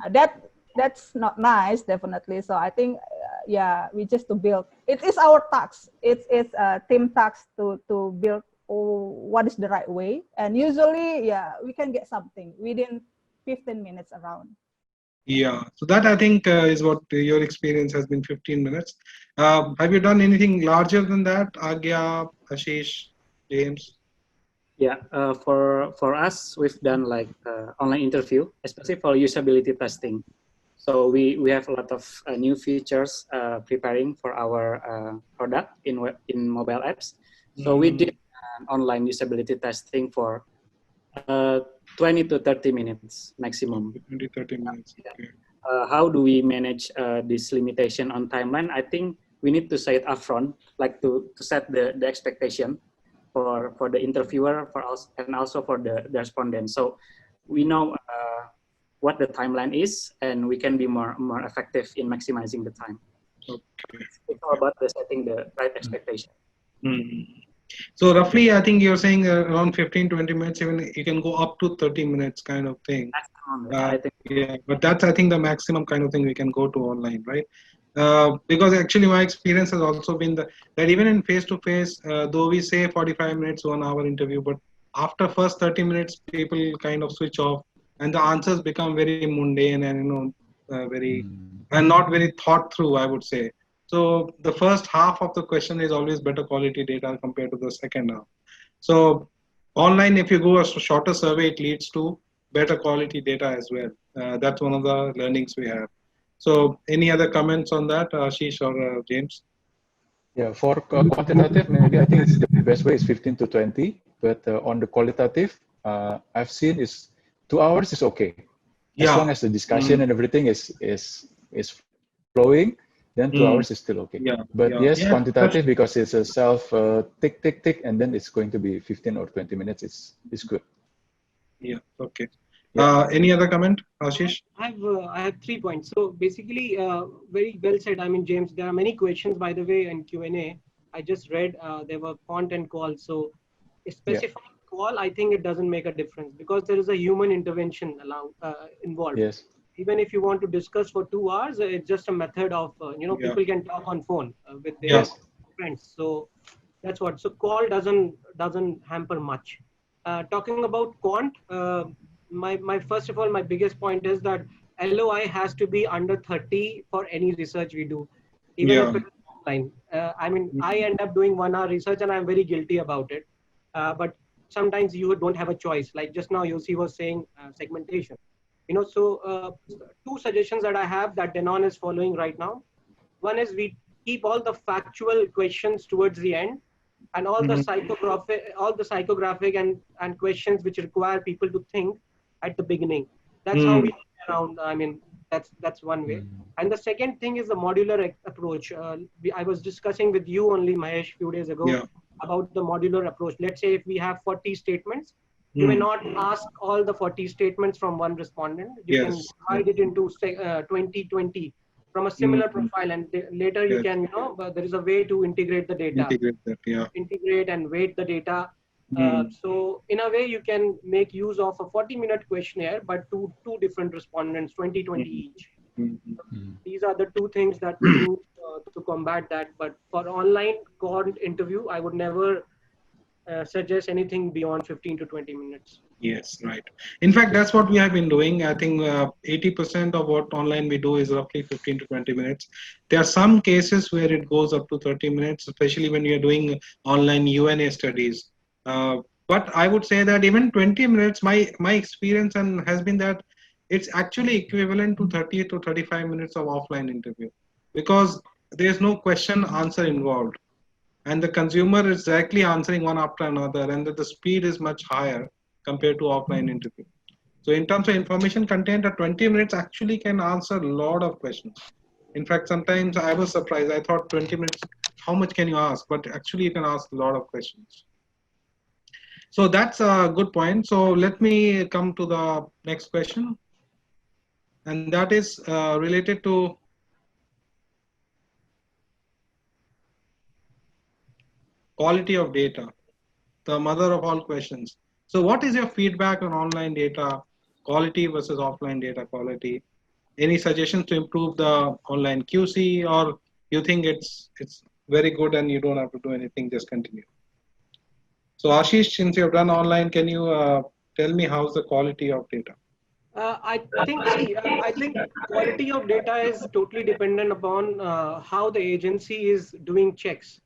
that's not nice, definitely. So I think yeah, we just to build. It is our task. It's a team task to build what is the right way. And usually, yeah, we can get something within 15 minutes around. Yeah, so that I think is what your experience has been, 15 minutes. Have you done anything larger than that, Agya, Ashish, James? Yeah, for us, we've done like online interview, especially for usability testing. So we have a lot of new features preparing for our product in mobile apps. So we did online usability testing for 20 to 30 minutes maximum. 20, 30 minutes. Okay. How do we manage this limitation on timeline? I think we need to say it upfront, like to set the expectation for the interviewer, for us, and also for the respondent. So we know what the timeline is, and we can be more effective in maximizing the time. Okay. It's all about the setting the right expectation. So roughly, I think you're saying around 15, 20 minutes, even you can go up to 30 minutes kind of thing. I think. Yeah, but that's, I think, the maximum kind of thing we can go to online, right? Because actually my experience has also been that even in face-to-face, though we say 45 minutes, 1 hour interview, but after first 30 minutes, people kind of switch off and the answers become very mundane and, very, and not very thought through, I would say. So the first half of the question is always better quality data compared to the second half. So online, if you go a shorter survey, it leads to better quality data as well. That's one of the learnings we have. So any other comments on that, Ashish or James? Yeah, for quantitative, maybe I think it's the best way is 15 to 20. But on the qualitative, I've seen is 2 hours is okay. As long as the discussion and everything is flowing, then 2 hours is still okay. Yeah, but yes, quantitative, because it's a self tick, tick, tick, and then it's going to be 15 or 20 minutes. It's good. Yeah, okay. Any other comment, Ashish? I have 3 points. So basically, very well said. I mean, James, there are many questions, by the way, in Q&A. I just read there were content calls. So a specific call, I think it doesn't make a difference because there is a human intervention involved. Yes. Even if you want to discuss for 2 hours, it's just a method of, people can talk on phone with their friends. So that's what. So call doesn't hamper much. Talking about quant, my first of all, my biggest point is that LOI has to be under 30 for any research we do, even if it's online. I mean, I end up doing 1 hour research and I'm very guilty about it. But sometimes you don't have a choice. Like just now, Yossi was saying segmentation. So 2 suggestions that I have that Denon is following right now. One is we keep all the factual questions towards the end, and all the psychographic and questions which require people to think at the beginning. That's how we get around. I mean, that's one way. And the second thing is the modular approach. I was discussing with you only, Mahesh, a few days ago about the modular approach. Let's say if we have 40 statements, you may not ask all the 40 statements from one respondent. You can divide it into 20 from a similar profile, and later you can, there is a way to integrate the data. Integrate and weight the data. So in a way, you can make use of a 40-minute questionnaire, but two different respondents, 20 each. These are the 2 things that we do to combat that. But for online quant interview, I would never suggest anything beyond 15 to 20 minutes. Yes, right. In fact, that's what we have been doing. I think 80% of what online we do is roughly 15 to 20 minutes. There are some cases where it goes up to 30 minutes, especially when you're doing online UNA studies. But I would say that even 20 minutes, my experience has been that it's actually equivalent to 30 to 35 minutes of offline interview, because there's no question answer involved. And the consumer is directly answering one after another, and the speed is much higher compared to offline interview. So in terms of information content, 20 minutes actually can answer a lot of questions. In fact, sometimes I was surprised. I thought 20 minutes, how much can you ask? But actually you can ask a lot of questions. So that's a good point. So let me come to the next question. And that is related to quality of data, the mother of all questions. So what is your feedback on online data quality versus offline data quality? Any suggestions to improve the online QC, or you think it's very good and you don't have to do anything, just continue. So Ashish, since you've done online, can you tell me how's the quality of data? I think quality of data is totally dependent upon how the agency is doing checks.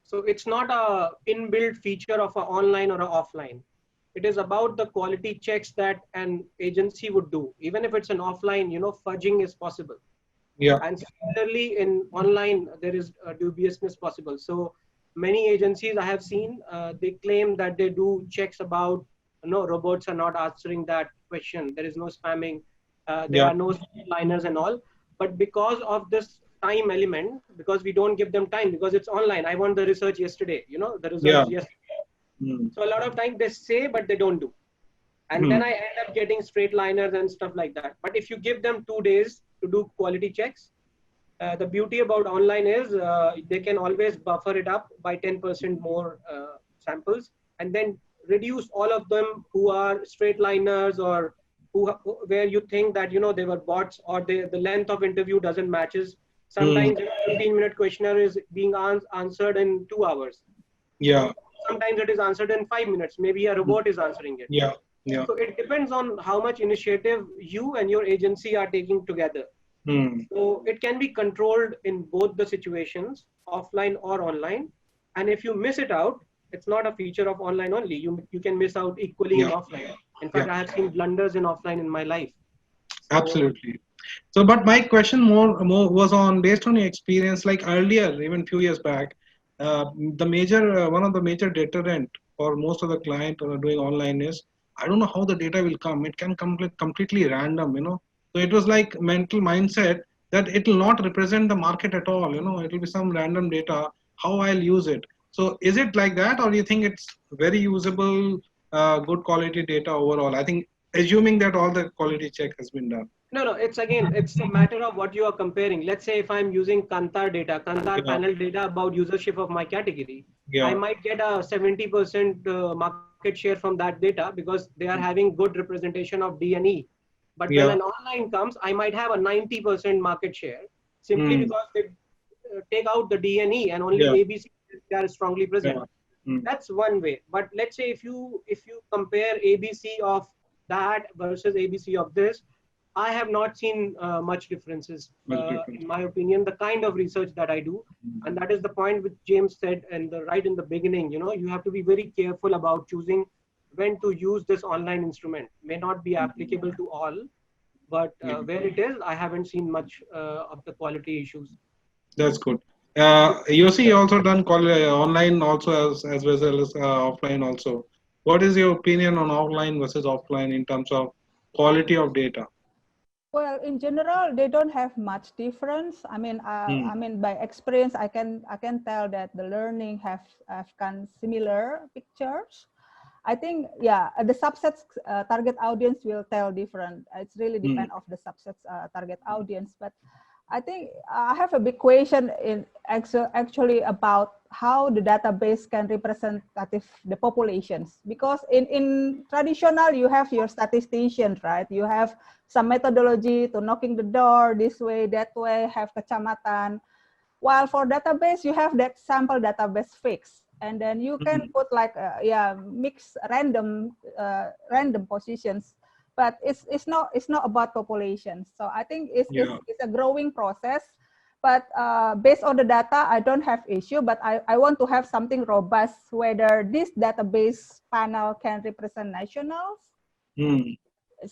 So it's not a inbuilt feature of an online or an offline. It is about the quality checks that an agency would do. Even if it's an offline, fudging is possible. Yeah. And similarly, in online, there is dubiousness possible. So many agencies I have seen, they claim that they do checks about, robots are not answering that question. There is no spamming. There are no liners and all. But because of this time element, because we don't give them time, because it's online. I want the research yesterday, the results yesterday. So a lot of time they say, but they don't do. And then I end up getting straight liners and stuff like that. But if you give them 2 days to do quality checks, the beauty about online is they can always buffer it up by 10% more samples, and then reduce all of them who are straight liners or where you think that they were bots, or the length of interview doesn't matches. Sometimes a 15-minute questionnaire is being answered in 2 hours. Yeah. Sometimes it is answered in 5 minutes. Maybe a robot is answering it. Yeah. Yeah. So it depends on how much initiative you and your agency are taking together. So it can be controlled in both the situations, offline or online. And if you miss it out, it's not a feature of online only. You can miss out equally in offline. In fact, I have seen blunders in offline in my life. So, absolutely. So, but my question more was on, based on your experience, like earlier, even few years back, the major one of the major deterrent for most of the client who are doing online is, I don't know how the data will come. It can come completely random, So it was like mental mindset that it will not represent the market at all, It will be some random data. How I'll use it. So is it like that, or do you think it's very usable, good quality data overall? I think, assuming that all the quality check has been done. No, it's a matter of what you are comparing. Let's say if I'm using Kantar data, Kantar panel data about usership of my category, I might get a 70% market share from that data because they are having good representation of D&E. But when an online comes, I might have a 90% market share simply because they take out the D&E and only ABC are strongly present. That's one way. But let's say if you compare ABC of that versus ABC of this, I have not seen much differences, in my opinion, the kind of research that I do. And that is the point which James said right in the beginning, you have to be very careful about choosing when to use this online instrument. May not be applicable to all, but where it is, I haven't seen much of the quality issues. That's good. Yossi also done online also as well as offline also. What is your opinion on online versus offline in terms of quality of data? Well, in general, they don't have much difference. I mean, by experience, I can tell that the learning have kind similar pictures. I think, the subsets target audience will tell different. It's really depend of the subsets target audience. But I think I have a big question in actually about how the database can represent the populations, because in traditional you have your statisticians, right? You have some methodology to knocking the door this way, that way, have kecamatan. While for database you have that sample database fix, and then you can put like mix random positions. But it's not about population. So I think it's a growing process. But based on the data, I don't have issue. But I want to have something robust, whether this database panel can represent nationals.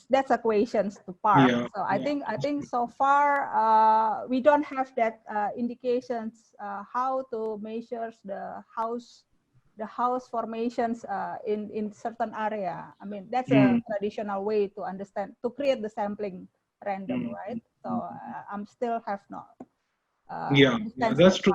That's a question to park. So I think so far we don't have that indications how to measure the house formations in certain area. I mean, that's a traditional way to understand, to create the sampling random, right? So I'm still have not. That's true.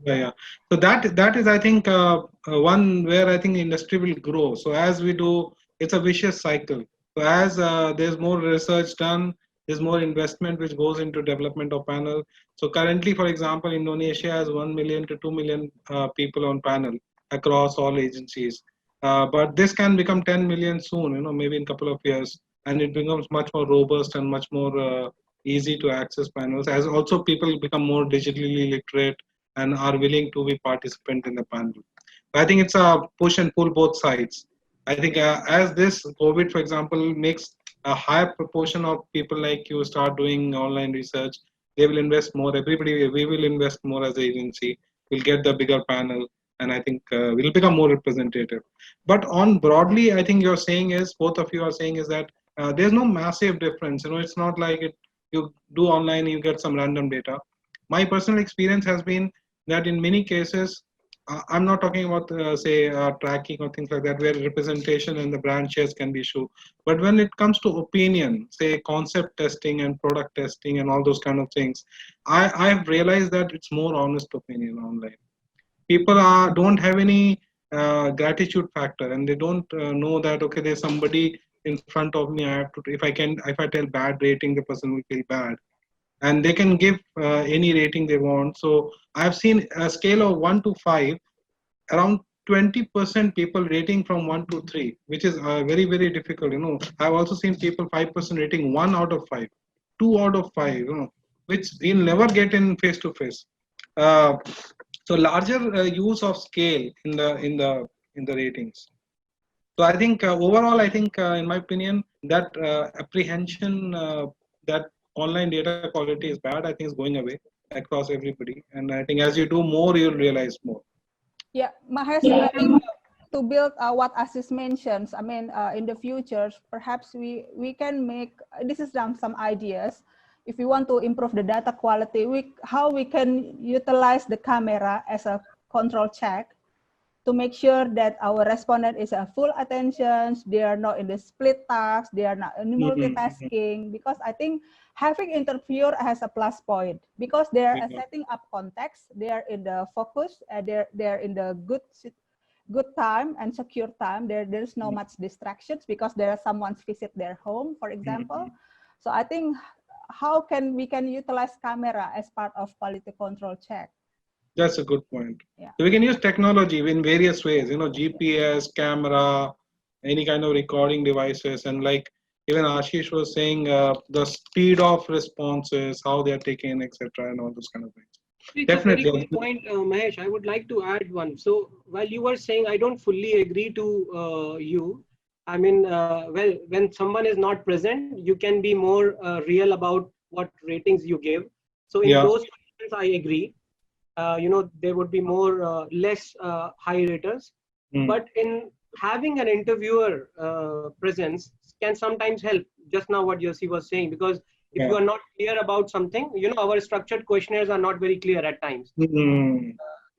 So that is, I think, one where I think industry will grow. So as we do, it's a vicious cycle. So as there's more research done, there's more investment which goes into development of panel. So currently, for example, Indonesia has 1 million to 2 million people on panel across all agencies. But this can become 10 million soon, maybe in a couple of years, and it becomes much more robust and much more, easy to access panels, as also people become more digitally literate and are willing to be participant in the panel. I think it's a push and pull both sides. I think as this COVID, for example, makes a higher proportion of people like you start doing online research, they will invest more. Everybody, we will invest more as an agency. We'll get the bigger panel, and I think we'll become more representative. But on broadly, I think you're saying is, both of you are saying is that there's no massive difference. It's not like you do online, you get some random data. My personal experience has been that in many cases, I'm not talking about say tracking or things like that, where representation and the brand shares can be issued. But when it comes to opinion, say concept testing and product testing and all those kind of things, I've realized that it's more honest opinion online. People don't have any gratitude factor, and they don't know that okay, there's somebody in front of me. I have to, if I tell bad rating, the person will feel bad, and they can give any rating they want. So I've seen a scale of 1 to 5, around 20% people rating from 1 to 3, which is very, very difficult. I've also seen people 5% rating 1 out of 5, 2 out of 5, which you'll never get in face to face. So larger use of scale in the ratings. So I think overall, I think in my opinion, that apprehension that online data quality is bad, I think is going away across everybody. And I think as you do more, you'll realize more. Yeah, Mahesh, I think to build what Asis mentions, I mean, in the future, perhaps we can make, this is some ideas. If we want to improve the data quality, how we can utilize the camera as a control check to make sure that our respondent is a full attention, they are not in the split task, they are not in multitasking, because I think having interviewer has a plus point, because they are setting up context, they are in the focus, they're in the good time and secure time, there's no much distractions because there are someone's visit their home, for example. So I think we can utilize camera as part of quality control check. That's a good point. Yeah. So we can use technology in various ways, GPS, camera, any kind of recording devices, and like even Ashish was saying, the speed of responses, how they are taken, etc., and all those kind of things. It's definitely a very good point, Mahesh. I would like to add one. So while you were saying, I don't fully agree to you. I mean, well, when someone is not present, you can be more real about what ratings you give. So in those conditions, I agree. There would be more less high raters, but in having an interviewer presence can sometimes help. Just now what Yossi was saying, because if you are not clear about something, our structured questionnaires are not very clear at times.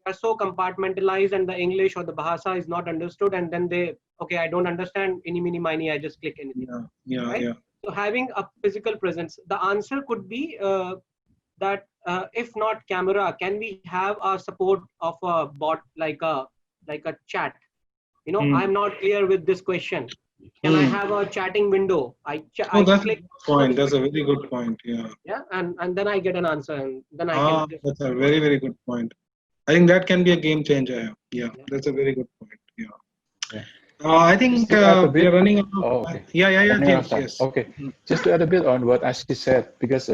Are so compartmentalized, and the English or the Bahasa is not understood, and then I don't understand, any mini miny, I just click anything. So having a physical presence, the answer could be that if not camera, can we have a support of a bot, like a chat? I'm not clear with this question. Can I have a chatting window? I that's click a good point. That's a very good point. Yeah, and then I get an answer, and then I can. That's a very, very good point. I think that can be a game changer. Yeah. That's a very good point. Yeah. I think we are running out of time. James, yes. Okay. Just to add a bit on what Ashish said, because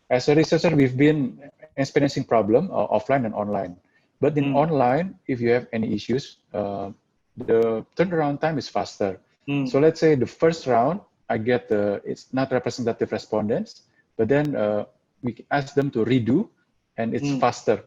as a researcher, we've been experiencing problem offline and online. But in online, if you have any issues, the turnaround time is faster. So let's say the first round, I get it's not representative respondents, but then we ask them to redo, and it's faster.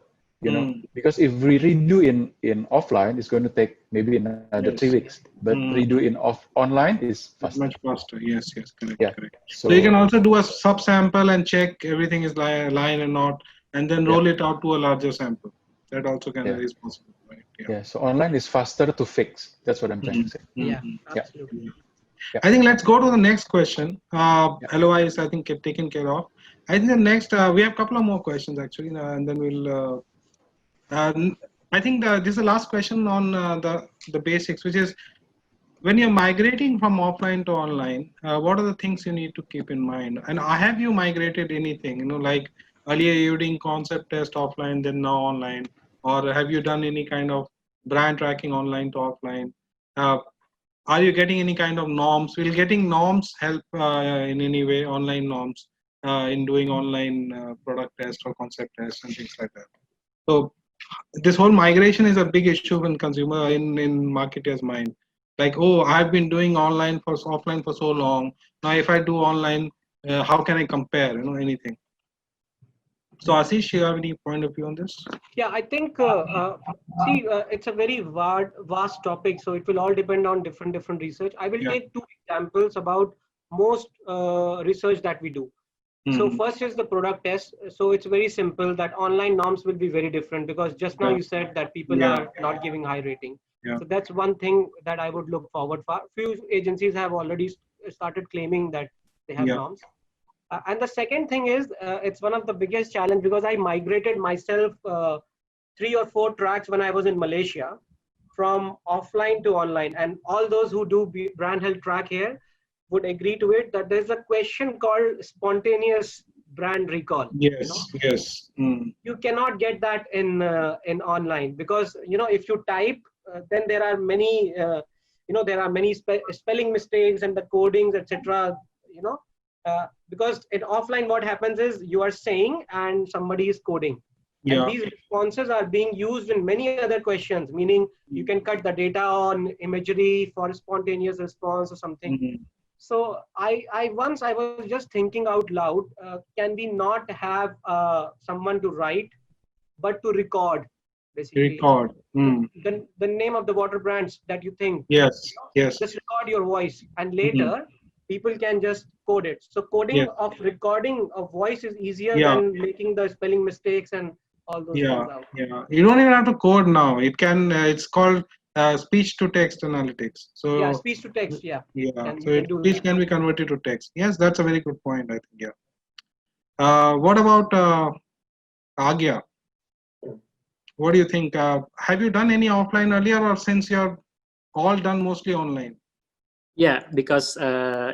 Because if we redo in offline, it's going to take maybe another 3 weeks. But redo in online is faster. Much faster. Yes, correct. So you can also do a subsample and check everything is line or not, and then roll it out to a larger sample. That also is possible, right? So online is faster to fix. That's what I'm trying to say. Absolutely. I think let's go to the next question. LOI is, I think, taken care of. I think the next, we have a couple of more questions actually, and then we'll. I think this is the last question on the basics, which is when you're migrating from offline to online, what are the things you need to keep in mind? And have you migrated anything? Like earlier you were doing concept test offline, then now online, or have you done any kind of brand tracking online to offline? Are you getting any kind of norms? Will getting norms help in any way, online norms? in doing online product test or concept test and things like that. So this whole migration is a big issue in consumer in marketers' mind. Like, oh, I've been doing offline for so long. Now, if I do online, how can I compare? Anything. So, Ashish, you have any point of view on this? Yeah, I think it's a very vast topic, so it will all depend on different research. I will take two examples about most research that we do. So first is the product test. So it's very simple that online norms will be very different, because just now you said that people are not giving high rating. So that's one thing that I would look forward for. Few agencies have already started claiming that they have norms. And the second thing is, it's one of the biggest challenge, because I migrated myself 3 or 4 tracks when I was in Malaysia from offline to online. And all those who do brand health track here would agree to it, that there's a question called spontaneous brand recall. Yes, yes. You cannot get that in online, because if you type, then there are many there are many spelling mistakes and the codings, etc. Because in offline, what happens is you are saying and somebody is coding. And these responses are being used in many other questions, meaning you can cut the data on imagery for spontaneous response or something. So I once was just thinking out loud, can we not have someone to write, but to record, basically. Record. The name of the water brands that you think. Yes, yes. Just record your voice, and later people can just code it. So coding of recording of voice is easier than making the spelling mistakes and all those things out. Yeah. You don't even have to code now. It can. It's called speech to text analytics. So speech to text. Yeah. So speech can be converted to text. Yes, that's a very good point, I think. Yeah. What about Agya? What do you think? Have you done any offline earlier, or since you're all done mostly online? Yeah, because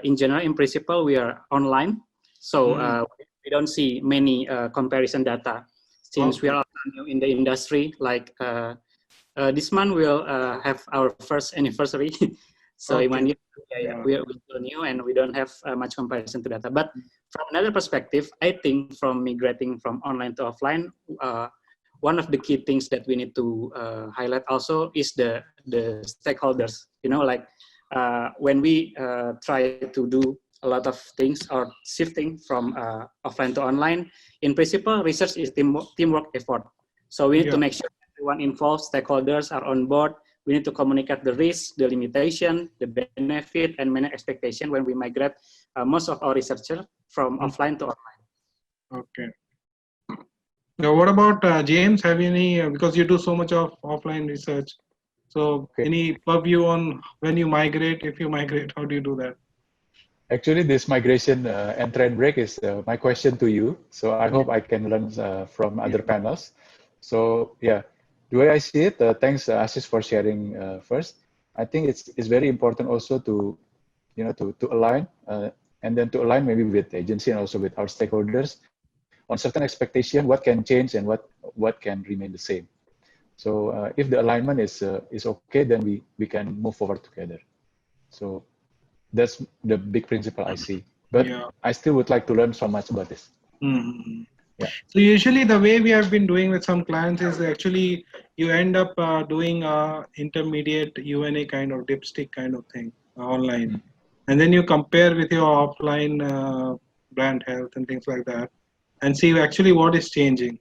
in general, in principle, we are online, so we don't see many comparison data. Since we are new in the industry, like this month we'll have our first anniversary. So in 1 year, we're still new and we don't have much comparison to data. But from another perspective, I think from migrating from online to offline, one of the key things that we need to highlight also is the stakeholders. When we try to do a lot of things or shifting from offline to online, in principle, research is teamwork effort. So we need to make sure everyone involved, stakeholders are on board. We need to communicate the risk, the limitation, the benefit, and manage expectation when we migrate most of our researchers from offline to online. Okay. Now, what about James? Have you any, because you do so much of offline research, so any purview on when you migrate, if you migrate, how do you do that? Actually, this migration and trend break is my question to you. So I hope I can learn from other panels. So yeah, the way I see it, thanks Ashish for sharing first. I think it's very important also to, to align and then to align maybe with the agency and also with our stakeholders on certain expectation, what can change and what can remain the same. So if the alignment is okay, then we can move forward together. So that's the big principle I see. But I still would like to learn so much about this. Yeah. So usually the way we have been doing with some clients is actually you end up doing intermediate UNA kind of dipstick kind of thing online. And then you compare with your offline brand health and things like that and see actually what is changing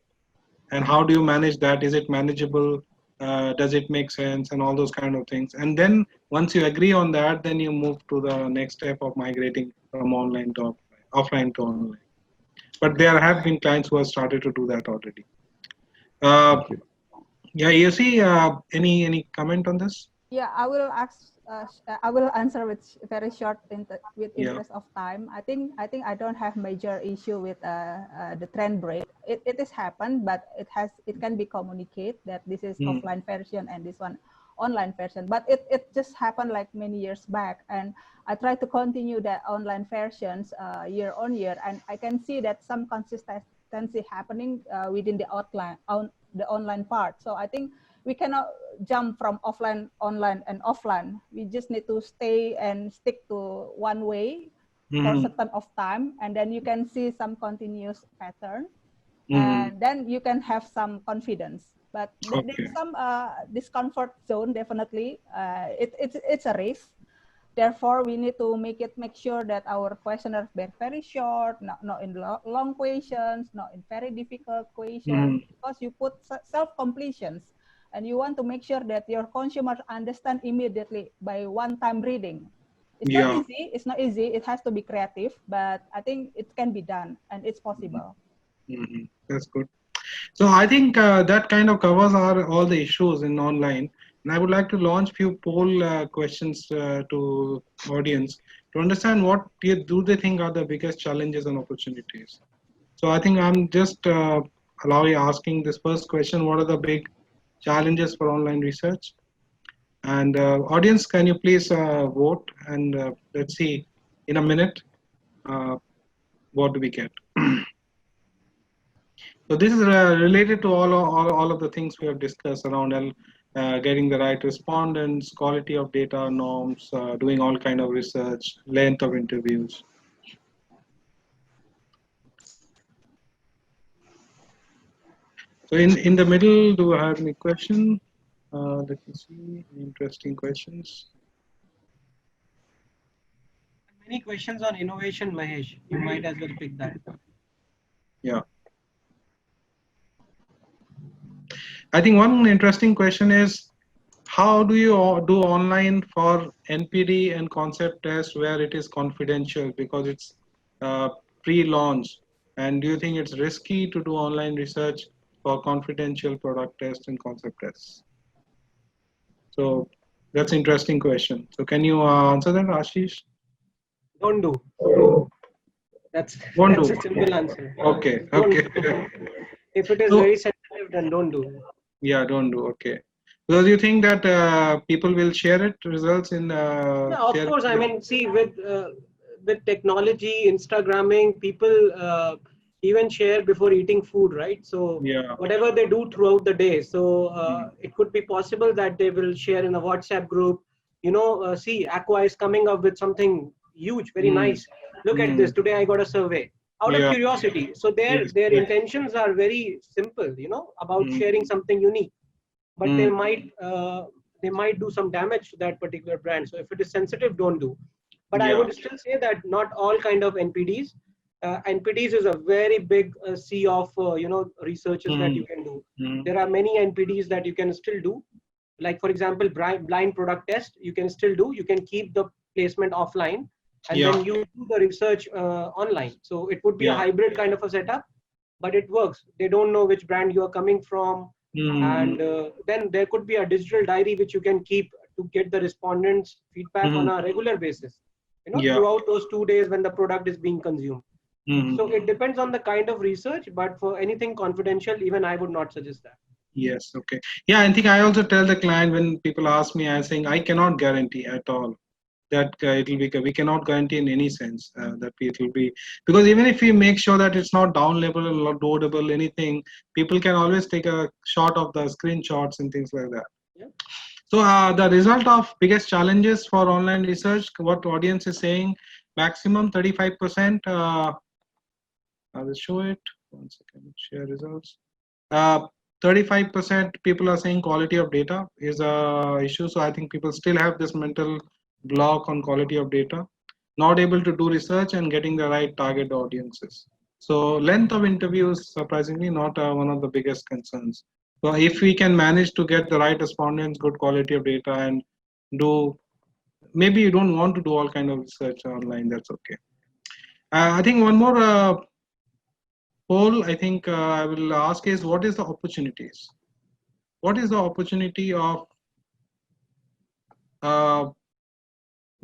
and how do you manage that? Is it manageable? Does it make sense? And all those kind of things. And then once you agree on that, then you move to the next step of migrating from online to offline to online. But there have been clients who have started to do that already. Yeah, you see, any comment on this? Yeah, I will ask. I will answer with very short with interest of time. I think I don't have major issue with the trend break. It is happened, but it can be communicated that this is offline version and this one online version. But it just happened like many years back, and I try to continue that online versions year on year, and I can see that some consistency happening within the online part. So I think we cannot jump from offline, online, and offline. We just need to stay and stick to one way for certain of time, and then you can see some continuous pattern, and then you can have some confidence. But there's some discomfort zone, definitely. It's a risk. Therefore, we need to make sure that our questionnaire are very short, not in long questions, not in very difficult questions, because you put self-completions, and you want to make sure that your consumers understand immediately by one-time reading. It's not easy. It's not easy. It has to be creative, but I think it can be done, and it's possible. That's good. So I think that kind of covers all the issues in online. And I would like to launch few poll questions to audience to understand what do they think are the biggest challenges and opportunities. So I think I'm just asking this first question: what are the big challenges for online research? And audience, can you please vote? And let's see in a minute what do we get. So this is related to all of the things we have discussed around getting the right respondents, quality of data, norms, doing all kind of research, length of interviews. So in the middle, do I have any question? Let me see, interesting questions. Many questions on innovation, Mahesh. You might as well pick that. Yeah. I think one interesting question is, how do you do online for NPD and concept test where it is confidential because it's pre-launch? And do you think it's risky to do online research for confidential product tests and concept tests? So that's an interesting question. So can you answer that, Ashish? Don't do. That's a simple answer. Okay. If it is very sensitive, then don't do. Yeah, don't do. Okay. So do you think that people will share it results in? Yeah, of course. I mean, see, with technology, Instagramming, people even share before eating food, right? So whatever they do throughout the day, so it could be possible that they will share in a WhatsApp group. You know, see, Aqua is coming up with something huge, very nice. Look at this. Today I got a survey out of curiosity. So their intentions are very simple, you know, about sharing something unique. But they might do some damage to that particular brand. So if it is sensitive, don't do. But I would still say that not all kind of NPDs. NPDs is a very big sea of researches that you can do. There are many NPDs that you can still do. Like for example, blind product test, you can still do. You can keep the placement offline, and then you do the research online. So it would be a hybrid kind of a setup, but it works. They don't know which brand you are coming from. And then there could be a digital diary which you can keep to get the respondents' feedback on a regular basis, you know, throughout those 2 days when the product is being consumed. So it depends on the kind of research, but for anything confidential, even I would not suggest that. Yes. Okay. Yeah, I think I also tell the client when people ask me, I'm saying I cannot guarantee at all that it will be. We cannot guarantee in any sense that it will be, because even if we make sure that it's not downloadable or loadable, anything, people can always take a shot of the screenshots and things like that. Yeah. So the result of biggest challenges for online research, what audience is saying, maximum 35%. I will show it. 1 second. Share results. 35% people are saying quality of data is a issue. So I think people still have this mental block on quality of data, not able to do research and getting the right target audiences. So length of interviews, surprisingly, not one of the biggest concerns. So if we can manage to get the right respondents, good quality of data, and do, maybe you don't want to do all kind of research online, that's okay. I think one more poll I think I will ask is, what is the opportunities? What is the opportunity of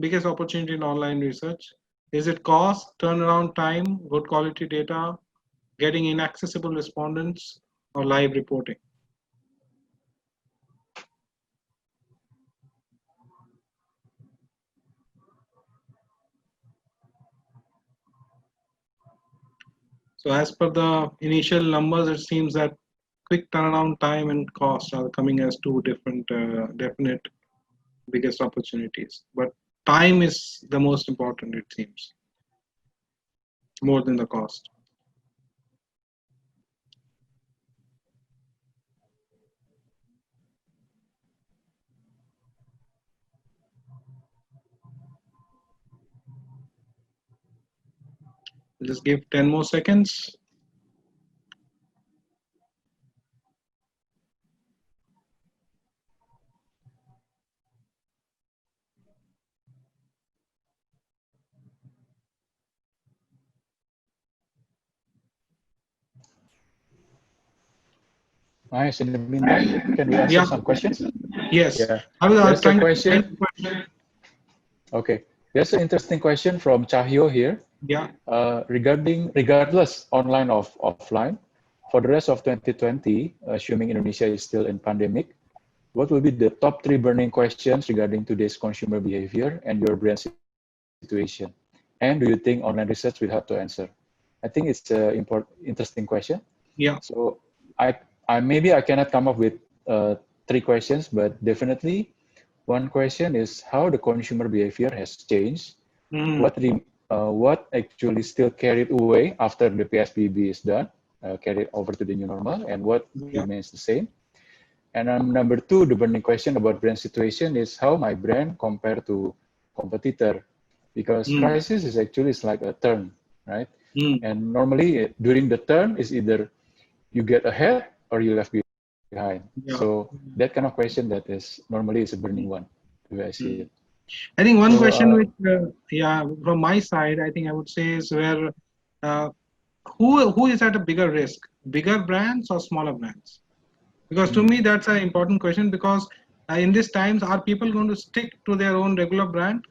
biggest opportunity in online research? Is it cost, turnaround time, good quality data, getting inaccessible respondents, or live reporting? So as per the initial numbers, it seems that quick turnaround time and cost are coming as two different definite biggest opportunities. But time is the most important, it seems. more than the cost. Just give 10 more seconds. Nice. In the meantime, can we answer some questions? Yes. Yeah. I was There's a trying question. to... Okay. There's an interesting question from Chahyo here. Yeah. Regardless online or offline, for the rest of 2020, assuming Indonesia is still in pandemic, what will be the top 3 burning questions regarding today's consumer behavior and your brand situation? And do you think online research will help to answer? I think it's an interesting question. Yeah. So maybe I cannot come up with 3 questions, but definitely one question is how the consumer behavior has changed. What actually still carried away after the PSBB is done, carried over to the new normal, and what remains the same. And number 2, the burning question about brand situation is how my brand compared to competitor, because crisis is actually like a turn, right? And normally during the turn is either you get ahead or you left behind. Yeah. So that kind of question that is normally is a burning one, the way I see it. I think one question which, from my side, I think I would say is where who is at a bigger risk, bigger brands or smaller brands? Because to me that's an important question, because in these times, are people going to stick to their own regular brand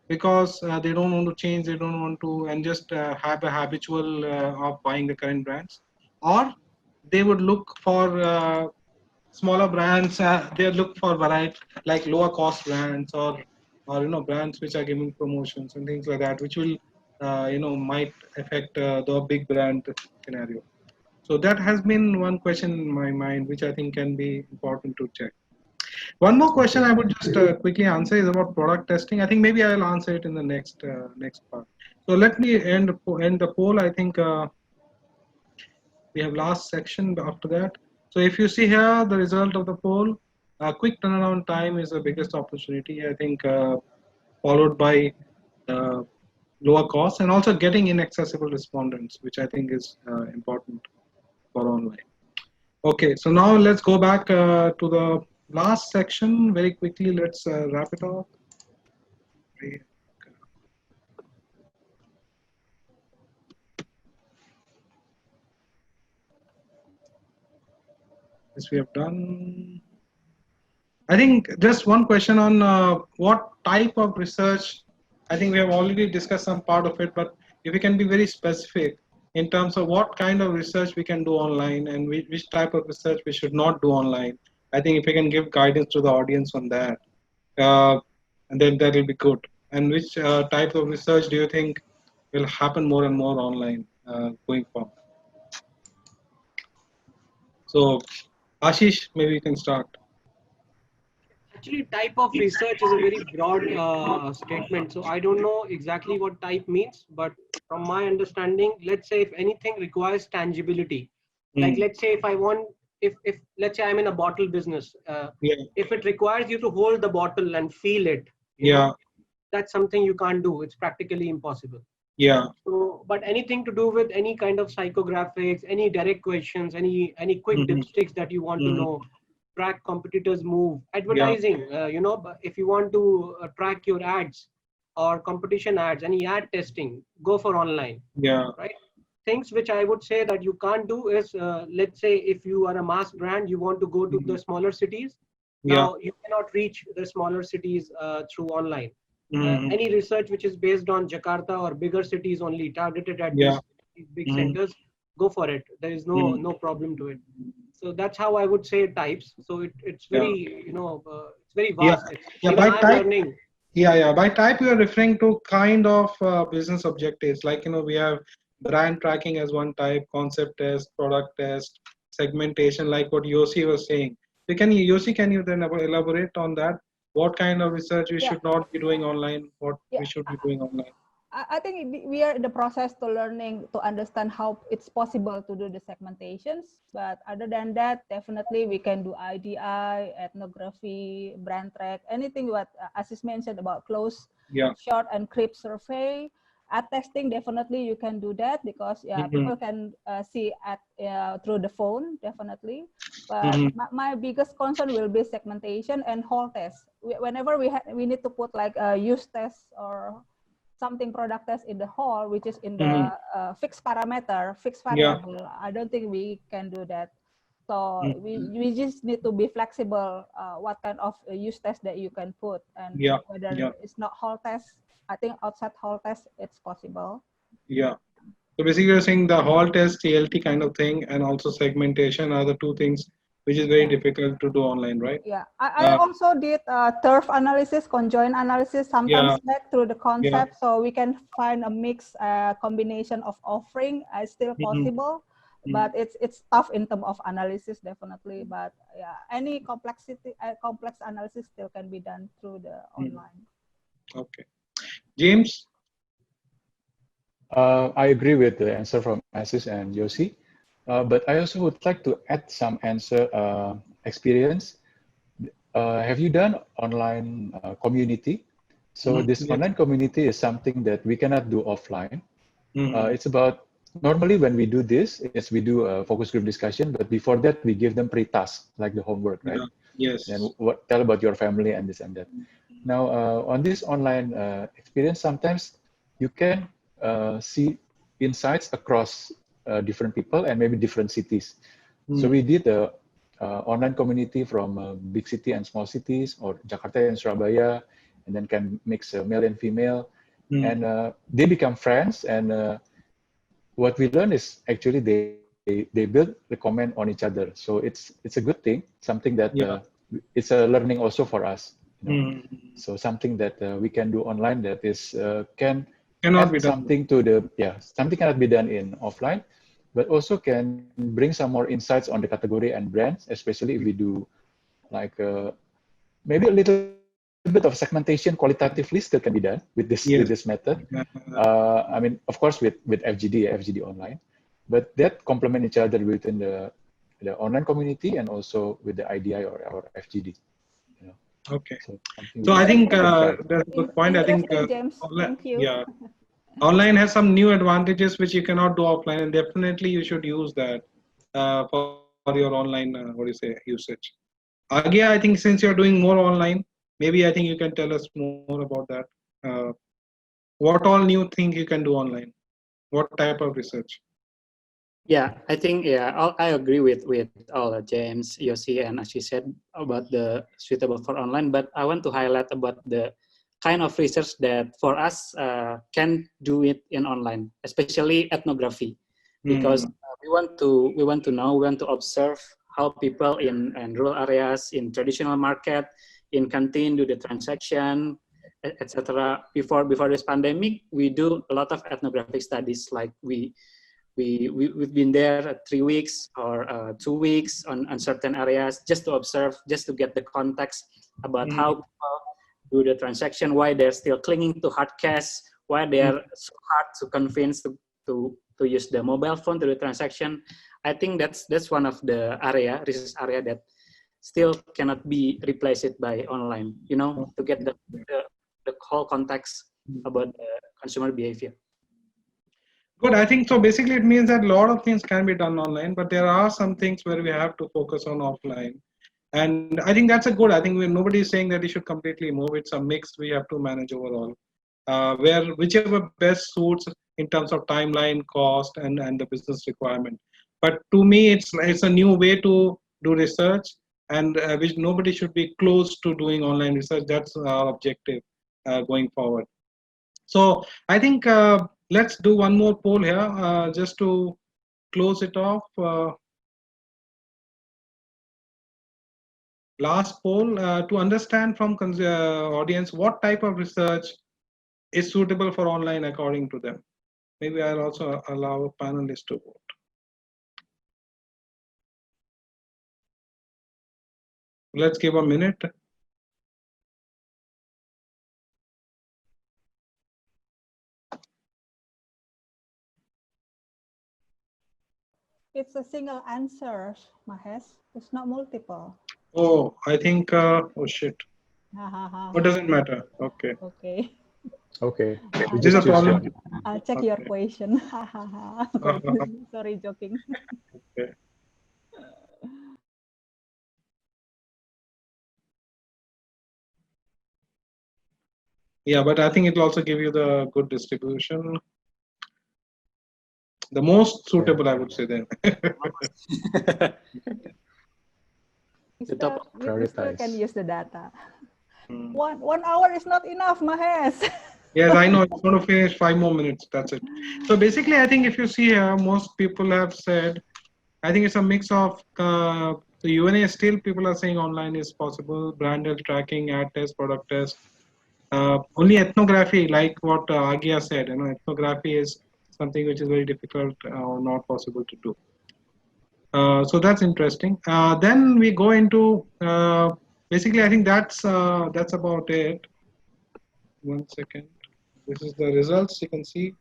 because they don't want to change, they don't want to, and just have a habitual of buying the current brands, or they would look for smaller brands, they look for variety, like lower cost brands, or brands which are giving promotions and things like that, which will might affect the big brand scenario. So that has been one question in my mind, which I think can be important to check. One more question I would just quickly answer is about product testing. I think maybe I'll answer it in the next part. So let me end the poll. I think we have last section after that. So if you see here the result of the poll, quick turnaround time is the biggest opportunity, I think, followed by lower costs and also getting inaccessible respondents, which I think is important for online. Okay, so now let's go back to the last section very quickly. Let's wrap it up. This we have done. I think just one question on what type of research. I think we have already discussed some part of it, but if we can be very specific in terms of what kind of research we can do online and which type of research we should not do online. I think if we can give guidance to the audience on that, and then that will be good. And which type of research do you think will happen more and more online going forward? So, Ashish, maybe you can start. Actually, type of research is a very broad statement. So I don't know exactly what type means, but from my understanding, let's say if anything requires tangibility, like let's say if let's say I'm in a bottle business, if it requires you to hold the bottle and feel it, you know, that's something you can't do. It's practically impossible. Yeah. So, but anything to do with any kind of psychographics, any direct questions, any quick dipsticks that you want to know, track competitors' move, advertising. If you want to track your ads or competition ads, any ad testing, go for online. Yeah. Right. Things which I would say that you can't do is, let's say, if you are a mass brand, you want to go to the smaller cities. Now you cannot reach the smaller cities through online. Any research which is based on Jakarta or bigger cities only, targeted at these big centers, go for it. There is no problem to it. So that's how I would say types. So it's very it's very vast. By type. By type you are referring to kind of business objectives. Like we have brand tracking as one type, concept test, product test, segmentation, like what Yossi was saying. So can you then elaborate on that? What kind of research we should not be doing online? What we should be doing online? I think we are in the process to learning to understand how it's possible to do the segmentations. But other than that, definitely we can do IDI, ethnography, brand track, anything what Asis mentioned about close, short, and creep survey. Ad testing, definitely you can do that because people can see at through the phone, definitely. But my biggest concern will be segmentation and whole test. Whenever we need to put like a use test or something product test in the whole, which is in the fixed parameter, fixed variable. I don't think we can do that. So we just need to be flexible. What kind of use test that you can put, and whether it's not whole test. I think outside whole test, it's possible. Yeah. So basically, you're saying the whole test, TLT kind of thing, and also segmentation are the two things which is very difficult to do online, right? Yeah, I also did turf analysis, conjoint analysis sometimes back through the concept, so we can find a mix combination of offering. Still possible, but it's tough in terms of analysis, definitely. But yeah, any complex analysis still can be done through the online. Okay, James. I agree with the answer from Asis and Yossi, but I also would like to add some answer experience. Have you done online community? So this online community is something that we cannot do offline. It's about, normally when we do this, is we do a focus group discussion, but before that we give them pre-tasks like the homework, right? Yes. And tell about your family and this and that. Now on this online experience, sometimes you can see insights across different people and maybe different cities. So we did a online community from big city and small cities, or Jakarta and Surabaya, and then can mix male and female, and they become friends. And what we learn is actually they build the comment on each other. So it's a good thing, something that it's a learning also for us. So something that we can do online that is cannot be something to the something cannot be done in offline, but also can bring some more insights on the category and brands, especially if we do like maybe a little bit of segmentation qualitatively still can be done with this method. I mean, of course, with FGD online, but that complement each other within the online community and also with the IDI or FGD. Okay. So I think that's a good point. I think James. Thank you. Online has some new advantages which you cannot do offline, and definitely you should use that for your online usage. Agya, I think since you're doing more online, maybe I think you can tell us more about that. What all new things you can do online? What type of research? Yeah, I think I agree with all James, Yossi, and as you said about the suitable for online. But I want to highlight about the kind of research that for us can do it in online, especially ethnography, because we want to know, we want to observe how people in rural areas, in traditional market, in canteen do the transaction, etc. Before this pandemic, we do a lot of ethnographic studies, like we've been there 3 weeks or 2 weeks on certain areas just to observe, just to get the context about how people do the transaction, why they're still clinging to hard cash, why they're so hard to convince to use the mobile phone to do the transaction. I think that's one of the research area that still cannot be replaced by online, to get the whole context about the consumer behavior. Good. I think so. Basically, it means that a lot of things can be done online, but there are some things where we have to focus on offline. And I think that's a good. I think nobody is saying that you should completely move. It's a mix we have to manage overall, where whichever best suits in terms of timeline, cost, and the business requirement. But to me, it's a new way to do research, and which nobody should be close to doing online research. That's our objective going forward. So I think let's do one more poll here just to close it off. Last poll to understand from audience what type of research is suitable for online according to them. Maybe I'll also allow panelists to vote. Let's give a minute. It's a single answer, Mahesh. It's not multiple. Oh, I think, oh shit. What doesn't matter? Okay. Okay. Okay. We This is a just choose problem. one. I'll check your question. Sorry, joking. Okay. Yeah, but I think it will also give you the good distribution. The most suitable, I would say then. We The still, top we still can prioritize. use the data. Hmm. 1 hour is not enough, Mahesh. Yes, I know. It's going to finish 5 more minutes. That's it. So basically, I think if you see here, most people have said, I think it's a mix of the UNA. Still, people are saying online is possible. Brand health tracking, ad test, product test. Only ethnography, like what Agia said, ethnography is something which is very difficult or not possible to do. So that's interesting. Then we go into basically. I think that's about it. 1 second. This is the results you can see.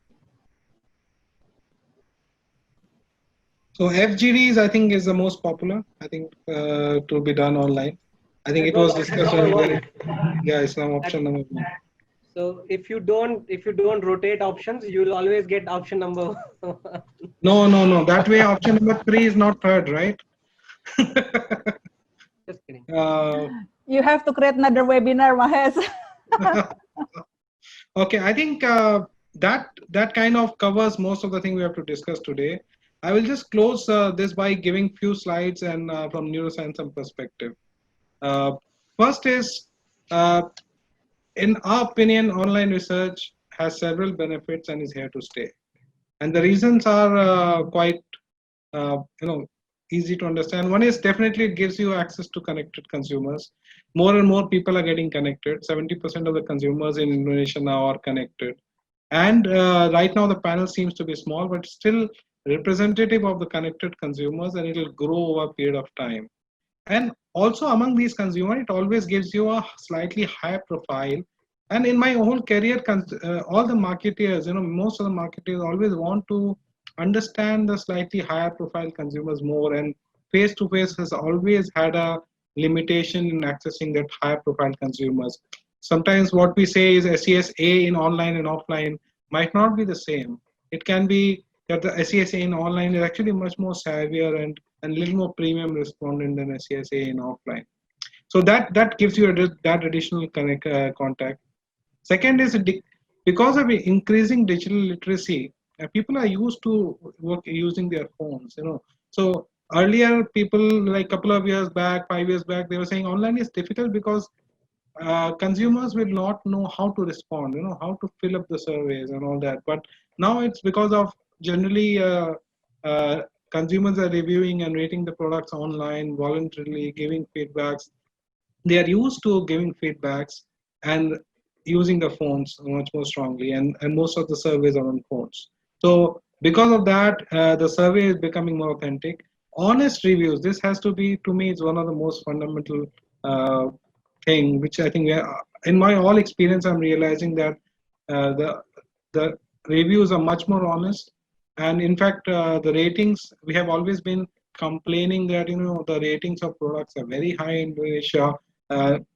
So FGDs, I think, is the most popular. I think to be done online. I think it was discussed earlier. Yeah, it's now option number 1. So if you don't rotate options, you will always get option number. No. That way, option number 3 is not third, right? Just kidding. You have to create another webinar, Mahesh. Okay, I think that kind of covers most of the thing we have to discuss today. I will just close this by giving few slides and from neuroscience and perspective. First is, in our opinion, online research has several benefits and is here to stay. And the reasons are quite, easy to understand. One is definitely it gives you access to connected consumers. More and more people are getting connected. 70% of the consumers in Indonesia now are connected. And right now the panel seems to be small, but still representative of the connected consumers, and it will grow over a period of time. And also among these consumers, it always gives you a slightly higher profile. And in my whole career, all the marketeers, most of the marketeers always want to understand the slightly higher profile consumers more. And face to face has always had a limitation in accessing that higher profile consumers. Sometimes what we say is SESA in online and offline might not be the same. It can be that the SESA in online is actually much more savvier and a little more premium respondent than SESA in offline. So that gives you that additional contact. Second is because of increasing digital literacy, people are used to using their phones. So earlier, people like a couple of years back, 5 years back, they were saying online is difficult because consumers will not know how to respond, how to fill up the surveys and all that. But now it's because of generally uh, consumers are reviewing and rating the products online voluntarily, giving feedbacks. They are used to giving feedbacks and using the phones much more strongly, and most of the surveys are on phones. So because of that, the survey is becoming more authentic. Honest reviews, this has to be, to me, it's one of the most fundamental uh, thing which I think in my all experience I'm realizing that the reviews are much more honest. And in fact, the ratings, we have always been complaining that the ratings of products are very high in Indonesia.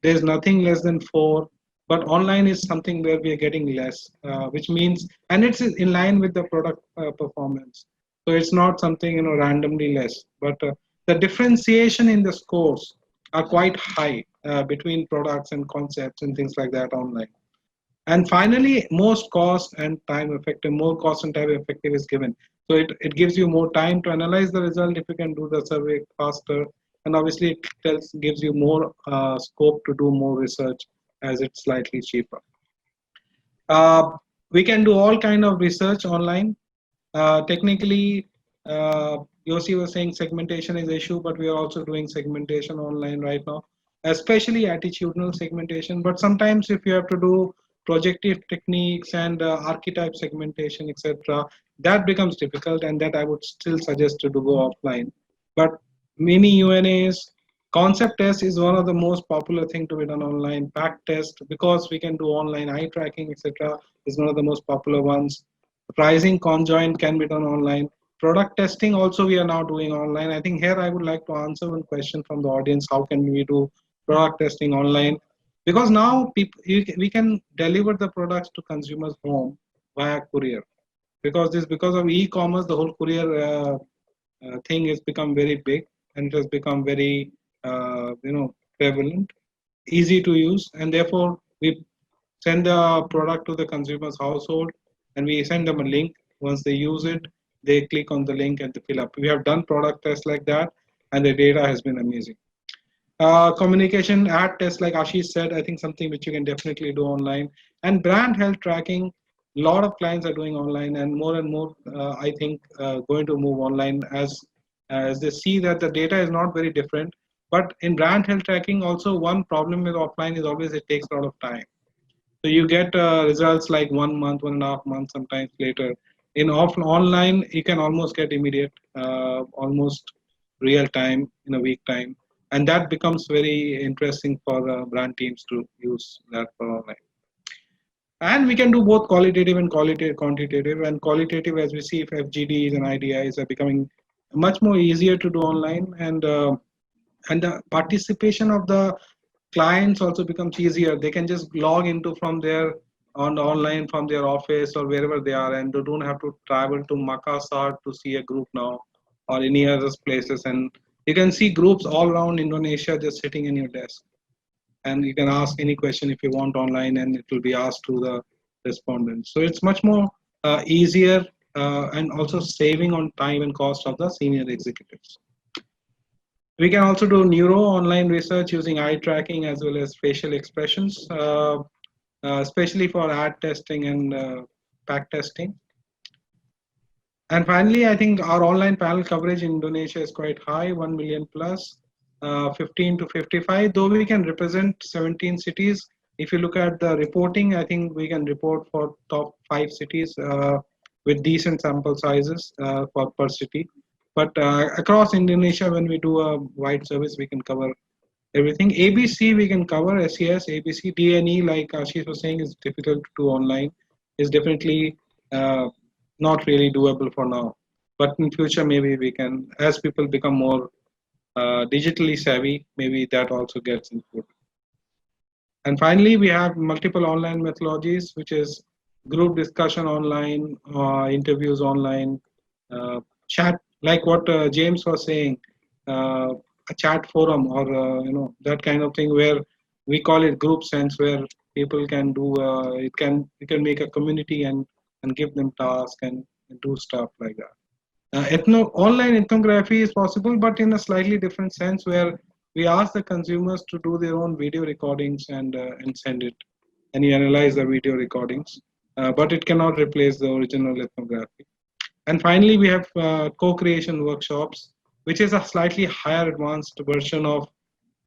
There's nothing less than 4, but online is something where we are getting less, which means, and it's in line with the product performance. So it's not something randomly less, but the differentiation in the scores are quite high between products and concepts and things like that online. And finally, most cost and time effective, more cost and time effective is given. So it gives you more time to analyze the result if you can do the survey faster. And obviously, it gives you more scope to do more research as it's slightly cheaper. We can do all kind of research online. Technically, Yossi was saying segmentation is an issue, but we are also doing segmentation online right now, especially attitudinal segmentation. But sometimes if you have to do projective techniques and archetype segmentation, etc., that becomes difficult, and that I would still suggest to do go offline. But many UNAs, concept test is one of the most popular thing to be done online. Pack test, because we can do online eye tracking, etc., is one of the most popular ones. Pricing conjoint can be done online. Product testing also we are now doing online. I think here I would like to answer one question from the audience. How can we do product testing online? Because now we can deliver the products to consumers' home via courier. Because of e-commerce, the whole courier thing has become very big, and it has become very prevalent, easy to use, and therefore we send the product to the consumer's household, and we send them a link. Once they use it, they click on the link and they fill up. We have done product tests like that, and the data has been amazing. Communication ad tests, like Ashish said, I think something which you can definitely do online. And brand health tracking, a lot of clients are doing online, and more, I think, going to move online as they see that the data is not very different. But in brand health tracking, also one problem with offline is always it takes a lot of time. So you get results like 1 month, 1.5 months, sometimes later. In online, you can almost get immediate, almost real time in a week time, and that becomes very interesting for brand teams to use that for online. And we can do both qualitative and quantitative. And qualitative, as we see, if FGDs and IDIs are becoming much more easier to do online, and the participation of the clients also becomes easier. They can just log into from their online from their office or wherever they are, and they don't have to travel to Makassar to see a group now or any other places. And you can see groups all around Indonesia just sitting in your desk, and you can ask any question if you want online, and it will be asked to the respondents. So it's much more easier and also saving on time and cost of the senior executives. We can also do neuro online research using eye tracking as well as facial expressions, especially for ad testing and pack testing. And finally, I think our online panel coverage in Indonesia is quite high, 1 million plus, 15 to 55, though we can represent 17 cities. If you look at the reporting, I think we can report for top 5 cities with decent sample sizes per city. But across Indonesia, when we do a wide service, we can cover everything. ABC, we can cover SES, ABC, DNE, like Ashish was saying, is difficult to do online, is definitely not really doable for now. But in future, maybe we can, as people become more digitally savvy, maybe that also gets improved. And finally, we have multiple online methodologies, which is group discussion online, interviews online, chat, like what James was saying, a chat forum or that kind of thing, where we call it group sense, where people can do you can make a community and give them tasks and do stuff like that. Online ethnography is possible, but in a slightly different sense, where we ask the consumers to do their own video recordings and send it, and you analyze the video recordings, but it cannot replace the original ethnography. And finally, we have co-creation workshops, which is a slightly higher advanced version of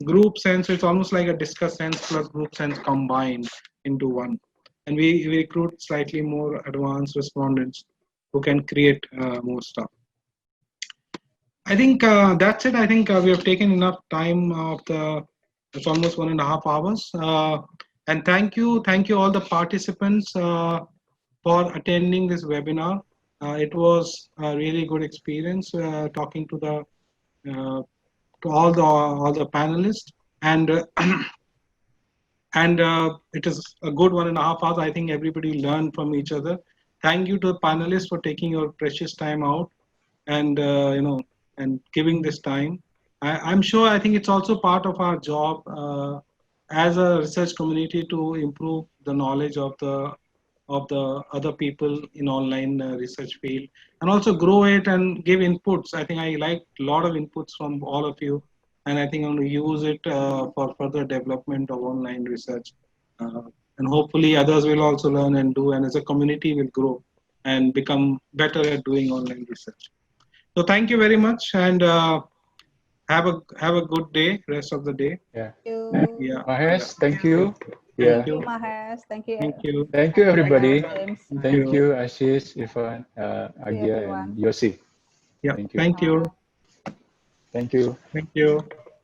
group sense. So it's almost like a discuss sense plus group sense combined into one. And we recruit slightly more advanced respondents who can create more stuff. I think that's it. I think we have taken enough time of it's almost 1.5 hours. And thank you all the participants for attending this webinar. It was a really good experience talking to all the panelists, and it is a good 1.5 hours. I think everybody learned from each other. Thank you to the panelists for taking your precious time out and and giving this time. I'm sure, I think it's also part of our job as a research community to improve the knowledge of the other people in online research field, and also grow it and give inputs. I think I like a lot of inputs from all of you, and I think I'm going to use it for further development of online research. And hopefully others will also learn and do, and as a community will grow and become better at doing online research. So thank you very much, and have a good day, rest of the day. Yeah. Thank you. Yeah. Mahesh, thank you. Thank you, Mahesh. Thank you. Thank you. Thank you, everybody. James. Thank you, Ashish, Irfan, Thank you, Agya, everyone. and Yossi. Yeah. Thank you. Thank you. Thank you. Thank you.